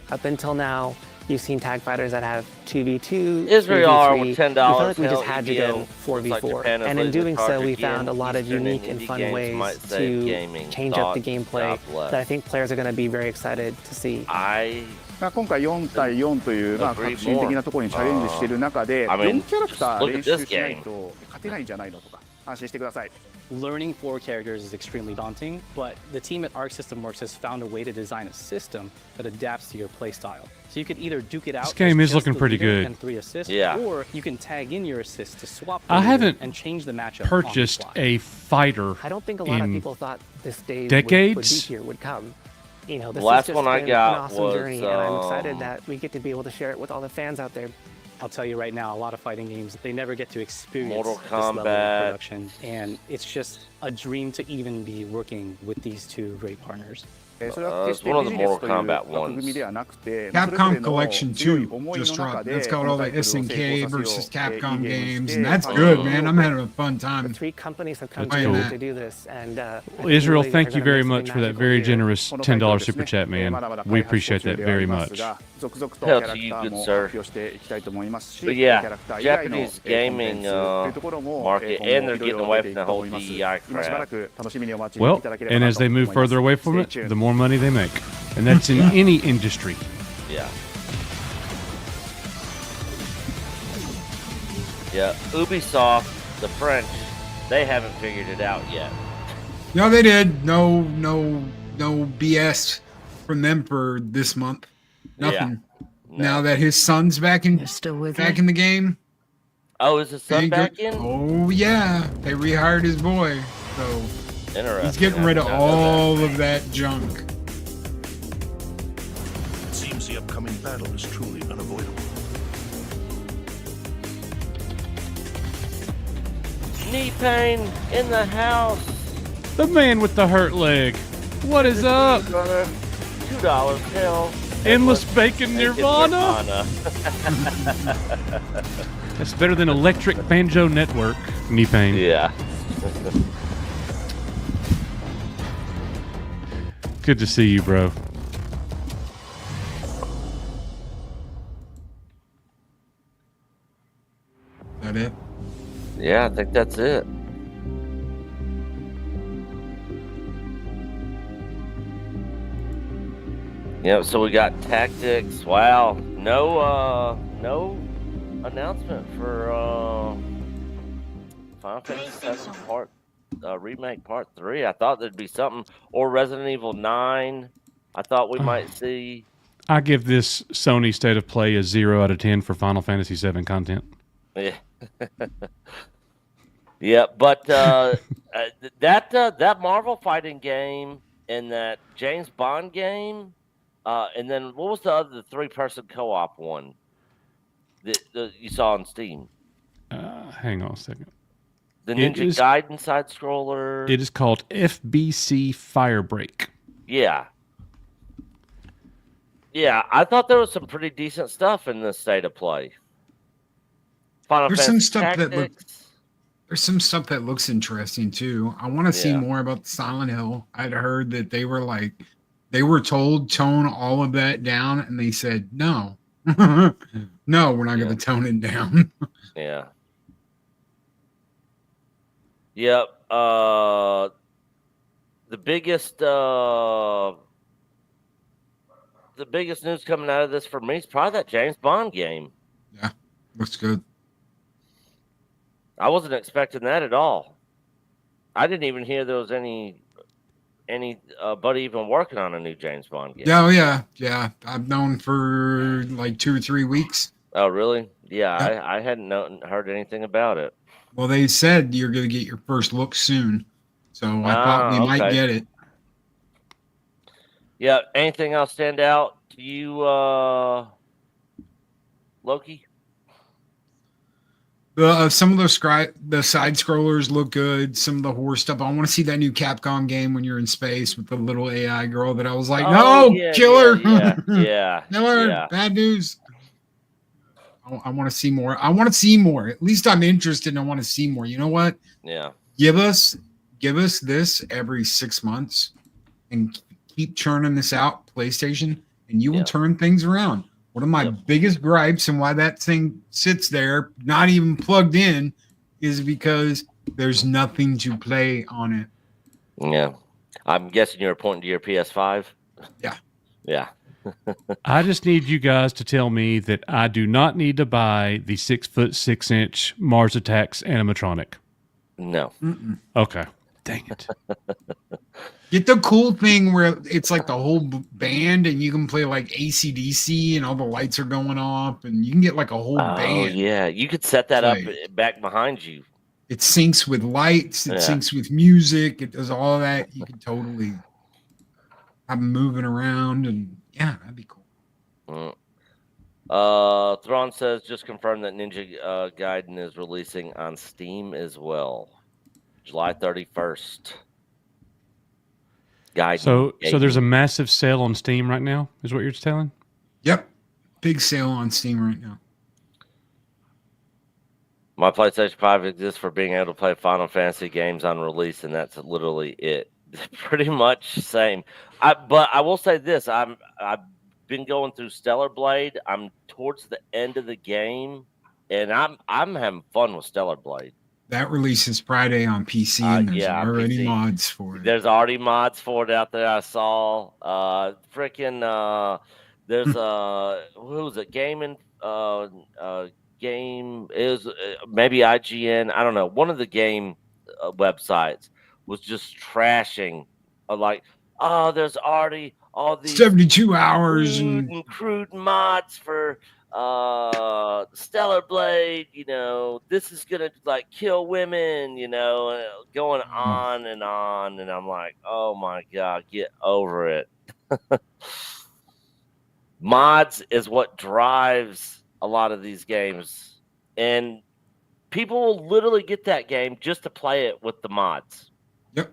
Up until now, you've seen tag fighters that have 2v2, Israel 3v3. with $10. We felt like we just hell, had to go 4v4. And in doing so, we found a lot of unique and fun ways to change up the gameplay that I think players are going to be very excited to see. 今回4対4という革新的なところにチャレンジしている中で4キャラクター練習しないと勝てないんじゃないのとか安心してください。Learning 4 characters is extremely daunting, but the team at Arc System Works has found a way to design a system that adapts to your playstyle. So you could either duke it out. This game is looking pretty good. And 3 assists, yeah. Or you can tag in your assists to swap. I haven't and change the matchup purchased a fighter. I don't think a lot of people thought this day decades would be here, would come. You know, this last has just one I been got an awesome was, journey, and I'm excited that we get to be able to share it with all the fans out there. I'll tell you right now, a lot of fighting games, they never get to experience Mortal this level of Kombat. production, and it's just a dream to even be working with these two great partners. It's one of the Mortal Kombat ones. Capcom Collection 2 just dropped. That's got all the SNK versus Capcom games, and that's good, man. I'm having a fun time. 3 companies have come That's together cool. to do this, and Israel, really thank are you gonna very make much something for that magical very here. generous $10 super chat, man. We appreciate that very much. Hell to you, good sir. But yeah, Japanese gaming market, and they're getting away from the whole DEI crap. Well, and as they move further away from it, the more money they make. And that's in any industry. Yeah. Yeah, Ubisoft, the French, they haven't figured it out yet. No, they did. No BS from them for this month. Nothing. Yeah. No. Now that his son's back in the game. Oh, is his son back in? Oh yeah, they rehired his boy, so Interesting. he's getting rid of all of that junk. It seems the upcoming battle is truly unavoidable. Knee pain in the house. The man with the hurt leg. What is up? Brother, $2, hell. Endless bacon Nirvana. That's better than Electric Banjo Network. Knee pain. Yeah. Good to see you, bro. That it? Yeah, I think that's it. Yeah, so we got tactics. Wow, no announcement for Final Fantasy VII Remake Part 3. I thought there'd be something, or Resident Evil 9. I thought we might see. I give this Sony State of Play a 0 out of 10 for Final Fantasy VII content. Yeah. Yeah, but that Marvel fighting game and that James Bond game, and then what was the 3-person co-op one that you saw on Steam? Hang on a second. The Ninja Gaiden side scroller. It is called FBC Firebreak. Yeah. Yeah, I thought there was some pretty decent stuff in this State of Play. There's some stuff that looks interesting too. I want to see more about Silent Hill. I'd heard that they were told tone all of that down, and they said no, no, we're not going to tone it down. Yeah. Yep. The biggest news coming out of this for me is probably that James Bond game. Yeah, looks good. I wasn't expecting that at all. I didn't even hear there was any buddy even working on a new James Bond game. Oh yeah. I've known for like 2 or 3 weeks. Oh really? Yeah. I hadn't heard anything about it. Well, they said you're going to get your first look soon, so I thought we might get it. Yeah. Anything else stand out to you, Loki? Some of the side scrollers look good. Some of the horror stuff. I want to see that new Capcom game when you're in space with the little AI girl that I was like, kill her. Yeah. No, bad news. I want to see more. I want to see more. At least I'm interested and I want to see more. You know what? Yeah. Give us this every 6 months and keep churning this out, PlayStation, and you will turn things around. One of my biggest gripes and why that thing sits there, not even plugged in, is because there's nothing to play on it. Yeah. I'm guessing you're pointing to your PS5? Yeah. Yeah. I just need you guys to tell me that I do not need to buy the 6'6" Mars Attacks animatronic. No. Mm-mm. Okay. Dang it. Get the cool thing where it's like the whole band and you can play like AC/DC and all the lights are going off and you can get like a whole band. Yeah. You could set that up back behind you. It syncs with lights. It syncs with music. It does all that. You can totally have them moving around and yeah, that'd be cool. Thrawn says, just confirm that Ninja Gaiden is releasing on Steam as well. July 31st. So there's a massive sale on Steam right now, is what you're telling? Yep. Big sale on Steam right now. My PlayStation 5 exists for being able to play Final Fantasy games on release, and that's literally it. Pretty much same. But I will say this: I've been going through Stellar Blade. I'm towards the end of the game, and I'm having fun with Stellar Blade. That releases Friday on PC, and there's already mods for it. There's already mods for it out there. I saw. There's who was it? Game is maybe IGN. I don't know. One of the game websites was just trashing, there's already all these 72 hours and crude mods for Stellar Blade. You know, this is gonna like kill women. You know, going on, and I'm like, oh my god, get over it. Mods is what drives a lot of these games, and people will literally get that game just to play it with the mods. Yep.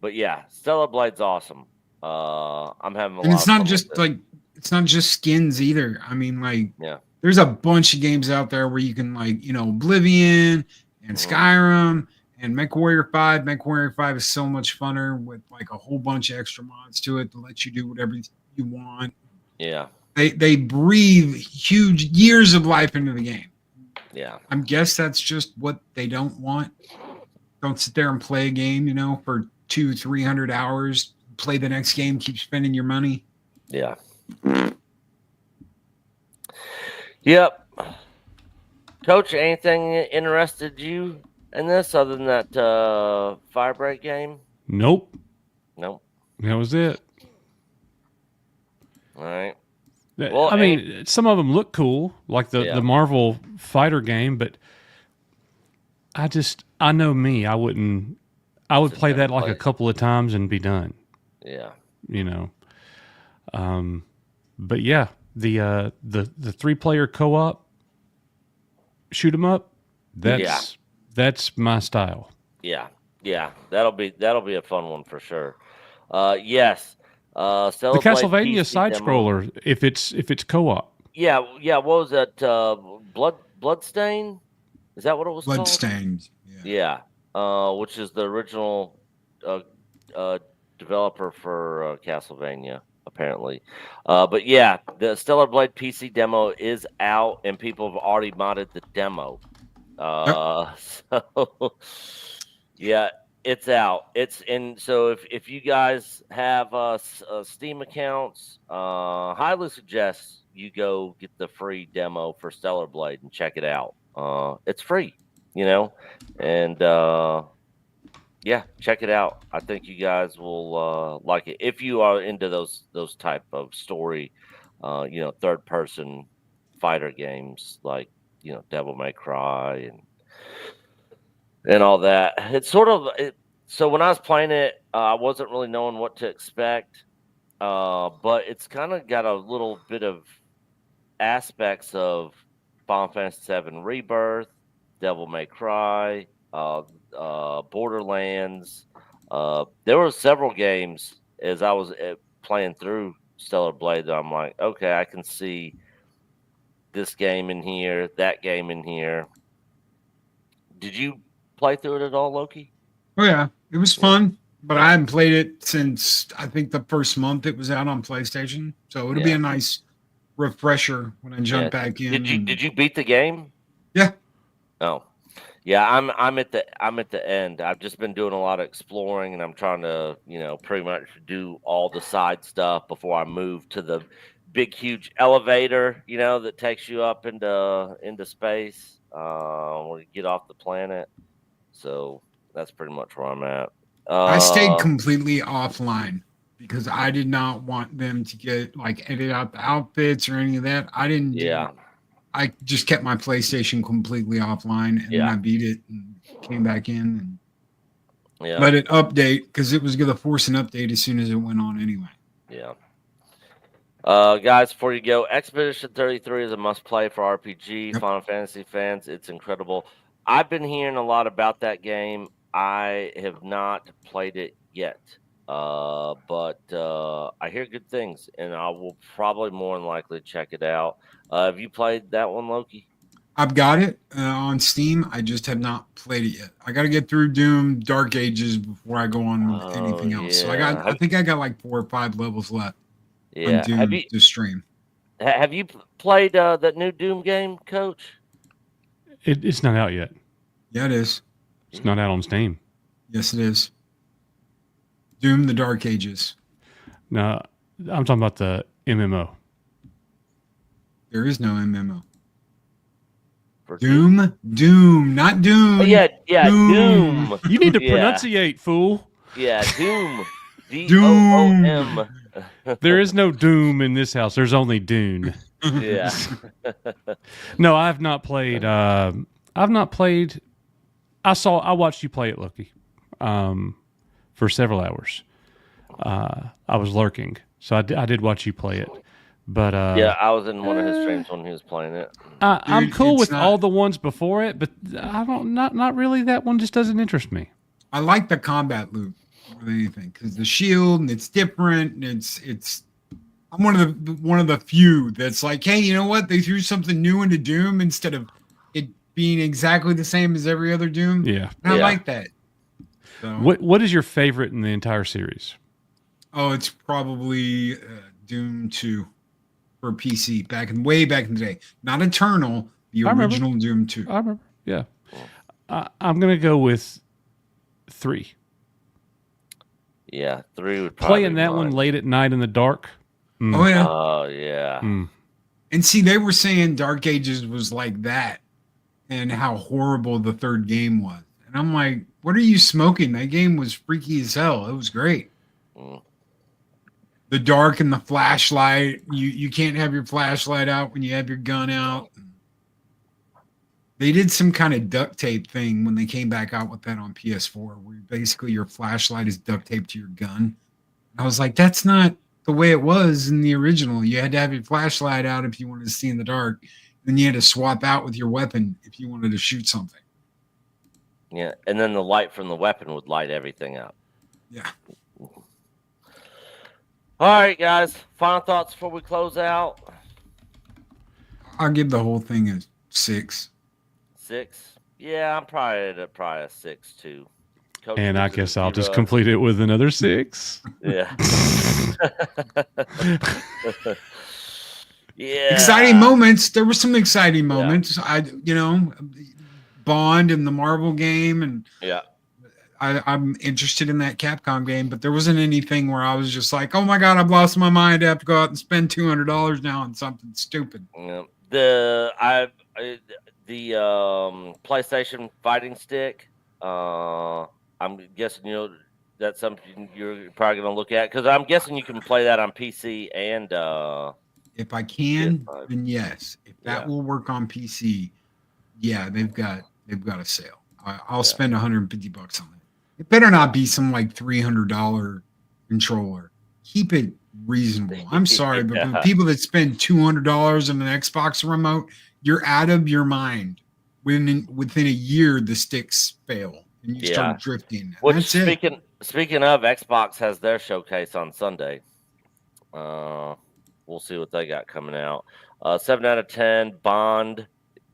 But yeah, Stellar Blade's awesome. I'm having a lot And it's of not fun just with it. like it's not just skins either. I mean, like, Yeah. there's a bunch of games out there where you can, like, you know, Oblivion and Skyrim and MechWarrior 5. MechWarrior 5 is so much funner with like a whole bunch of extra mods to it to let you do whatever you want. Yeah. They breathe huge years of life into the game. Yeah. I guess that's just what they don't want. Don't sit there and play a game, you know, for 200-300 hours. Play the next game, keep spending your money. Yeah. Yep. Coach, anything interested you in this other than that Firebreak game? Nope. Nope. That was it. All right. Well, I mean, some of them look cool, like the Marvel fighter game, but I know me. I would play that like a couple of times and be done. Yeah. You know. But yeah, the 3-player co-op shoot 'em up, that's my style. Yeah. Yeah. That'll be a fun one for sure. Yes. The Stellar Castlevania Blade side demo. scroller, if it's co-op. Yeah. What was that? Bloodstain? Is that what it was called? Bloodstained. Yeah. Which is the original developer for Castlevania, apparently. But yeah, the Stellar Blade PC demo is out, and people have already modded the demo. So yeah, it's out. So if you guys have Steam accounts, highly suggest you go get the free demo for Stellar Blade and check it out. It's free, you know, and yeah, check it out. I think you guys will like it if you are into those type of story, you know, third person fighter games like, you know, Devil May Cry and all that. It's sort of so when I was playing it, I wasn't really knowing what to expect, but it's kind of got a little bit of aspects of Final Fantasy VII Rebirth, Devil May Cry, Borderlands. There were several games as I was playing through Stellar Blade that I'm like, okay, I can see this game in here, that game in here. Did you play through it at all, Loki? Oh yeah, it was fun, but I hadn't played it since I think the first month it was out on PlayStation. So it'll be a nice refresher when I jump back in. Did you beat the game? Yeah. Oh. Yeah, I'm at the end. I've just been doing a lot of exploring, and I'm trying to, you know, pretty much do all the side stuff before I move to the big, huge elevator, you know, that takes you up into space when you get off the planet. So that's pretty much where I'm at. I stayed completely offline because I did not want them to get like edit out the outfits or any of that. I didn't. Yeah. I just kept my PlayStation completely offline, and then I beat it and came back in and let it update because it was going to force an update as soon as it went on anyway. Yeah. Guys, before you go, Expedition 33 is a must-play for RPG Final Fantasy fans. It's incredible. I've been hearing a lot about that game. I have not played it yet, but I hear good things, and I will probably more than likely check it out. Have you played that one, Loki? I've got it on Steam. I just have not played it yet. I got to get through Doom Dark Ages before I go on with anything else. So I think I got like 4 or 5 levels left. Yeah, on Doom to stream. Have you played that new Doom game, Coach? It's not out yet. Yeah, it is. It's not out on Steam. Yes, it is. Doom: The Dark Ages. No, I'm talking about the MMO. There is no MMO. Doom, not Doom. Oh, yeah, Doom. You need to pronunciate, fool. Yeah, Doom. Doom. There is no Doom in this house. There's only Dune. Yeah. No, I've not played. I've not played. I watched you play it, Loki, for several hours. I was lurking, so I did watch you play it. But yeah, I was in one of his streams when he was playing it. I'm cool with all the ones before it, but I don't. Not really. That one just doesn't interest me. I like the combat loop more than anything because the shield and it's different. And it's. I'm one of the few that's like, hey, you know what? They threw something new into Doom instead of it being exactly the same as every other Doom. Yeah, and I like that. So. What is your favorite in the entire series? Oh, it's probably Doom 2 for PC way back in the day. Not Eternal, the original Doom 2. I remember. Yeah, I'm gonna go with 3. Yeah, 3 would probably playing that one late at night in the dark. Oh yeah. Oh yeah. And see, they were saying Dark Ages was like that, and how horrible the third game was. And I'm like, what are you smoking? That game was freaky as hell. It was great. The dark and the flashlight. You can't have your flashlight out when you have your gun out. They did some kind of duct tape thing when they came back out with that on PS4, where basically your flashlight is duct taped to your gun. I was like, that's not the way it was in the original. You had to have your flashlight out if you wanted to see in the dark. Then you had to swap out with your weapon if you wanted to shoot something. Yeah, and then the light from the weapon would light everything up. Yeah. All right, guys. Final thoughts before we close out. I'll give the whole thing a 6. 6? Yeah, I'm probably at a 6 too. Coach, and I guess I'll just complete it with another 6. Yeah. Yeah. Exciting moments. There were some exciting moments. Yeah. Bond in the Marvel game, and yeah. I'm interested in that Capcom game, but there wasn't anything where I was just like, oh my God, I've lost my mind. I have to go out and spend $200 now on something stupid. Yeah. The PlayStation fighting stick. I'm guessing that's something you're probably going to look at because I'm guessing you can play that on PC and. If I can, then yes. If that will work on PC, yeah, they've got a sale. I'll spend $150 on it. It better not be some like $300 controller. Keep it reasonable. I'm sorry, but for the people that spend $200 on an Xbox remote, you're out of your mind. Within a year, the sticks fail and you start drifting. Which, that's it. Speaking of, Xbox has their showcase on Sunday. We'll see what they got coming out. 7 out of 10. Bond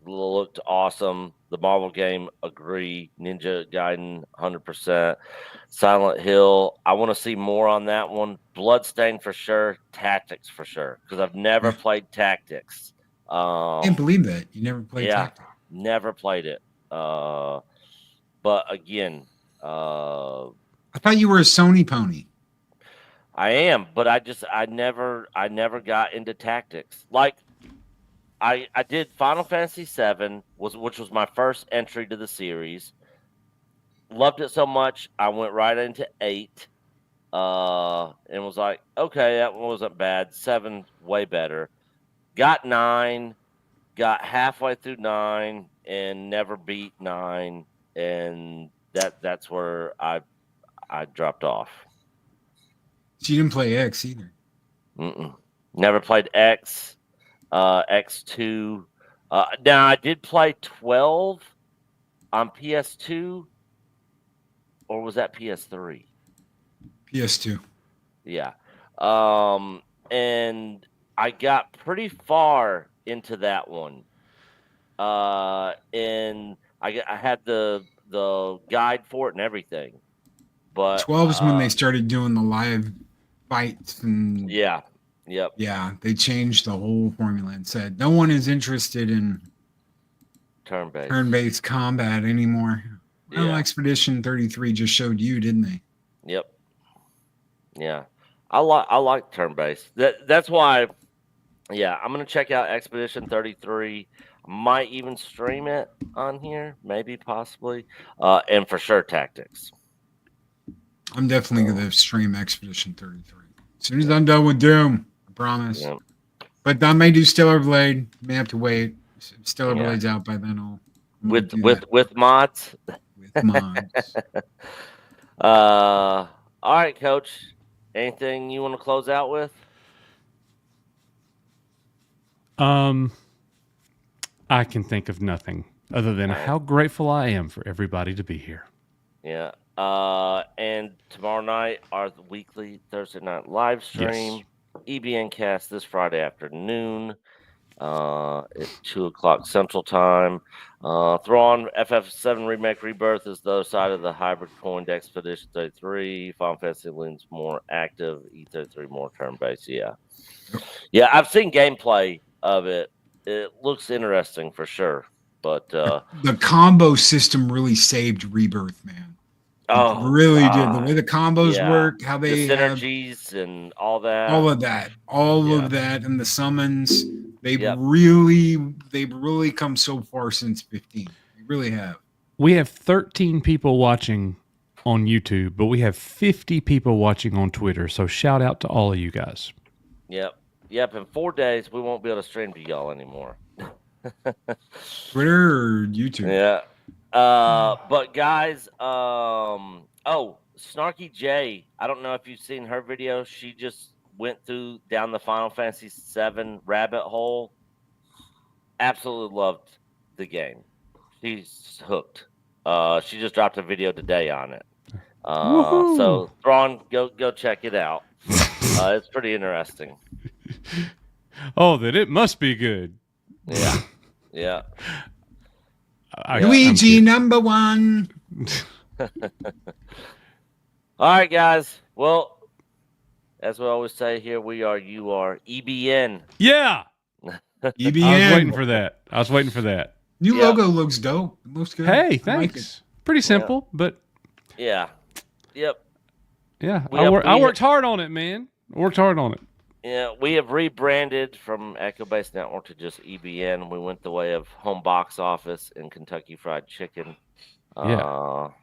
looked awesome. The Marvel game, agree. Ninja Gaiden, 100%. Silent Hill, I want to see more on that one. Bloodstained for sure. Tactics for sure. Because I've never played Tactics. I can't believe that. You never played Tactics. Never played it. But again, I thought you were a Sony pony. I am, but I never got into Tactics. Like I did Final Fantasy VII, which was my first entry to the series. Loved it so much, I went right into 8, and was like, okay, that wasn't bad. 7, way better. Got 9, got halfway through 9, and never beat 9, and that's where I dropped off. So you didn't play X either. Never played X, X2. Now I did play 12 on PS2, or was that PS3? PS2. Yeah. And I got pretty far into that one. And I had the guide for it and everything. But 12 is when they started doing the live fights and yeah, they changed the whole formula and said no one is interested in turn-based combat anymore. Well, Expedition 33 just showed you, didn't they? Yep. Yeah, I like turn-based. That's why. Yeah, I'm gonna check out Expedition 33. Might even stream it on here, maybe, possibly, and for sure Tactics. I'm definitely going to stream Expedition 33 as soon as I'm done with Doom. I promise. Yep. But I may do Stellar Blade. May have to wait. If Stellar Blade's out by then. I'll with mods. With mods. All right, Coach. Anything you want to close out with? I can think of nothing other than how grateful I am for everybody to be here. Yeah. And tomorrow night, our weekly Thursday night live stream. Yes. EBN cast this Friday afternoon at 2 o'clock Central Time. Thrawn FF7 Remake Rebirth is the other side of the hybrid coined Expedition 33. Final Fantasy leans more active, E33 more turn-based. Yeah. Yeah, I've seen gameplay of it. It looks interesting for sure. But the combo system really saved Rebirth, man. Oh, it really did. The way the combos work, how they the synergies and all that. All of that, and the summons. They've really come so far since 15. They really have. We have 13 people watching on YouTube, but we have 50 people watching on Twitter. So shout out to all of you guys. Yep. In 4 days, we won't be able to stream to y'all anymore. Twitter or YouTube? Yeah. But guys, Snarky J, I don't know if you've seen her video. She just went down the Final Fantasy VII rabbit hole. Absolutely loved the game. She's hooked. She just dropped a video today on it. So Thrawn, go check it out. It's pretty interesting. Oh, then it must be good. Yeah. Luigi #1. All right, guys. Well, as we always say here, you are EBN. Yeah. EBN. I was waiting for that. New logo looks dope. It looks good. Hey, thanks. Pretty simple, but yeah. Yep. Yeah. I worked hard on it, man. Yeah, we have rebranded from Echo Base Network to just EBN. We went the way of Home Box Office and Kentucky Fried Chicken. So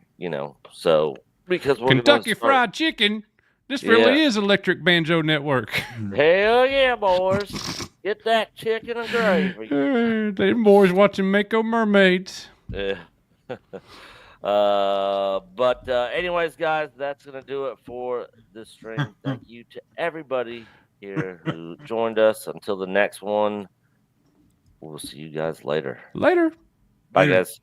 because we're Kentucky Fried Chicken, this really is Electric Banjo Network. Hell yeah, boys! Get that chicken and gravy. Them boys watching Mako Mermaids. Yeah. Anyways, guys, that's gonna do it for this stream. Thank you to everybody here who joined us. Until the next one, we'll see you guys later. Later. Bye, guys.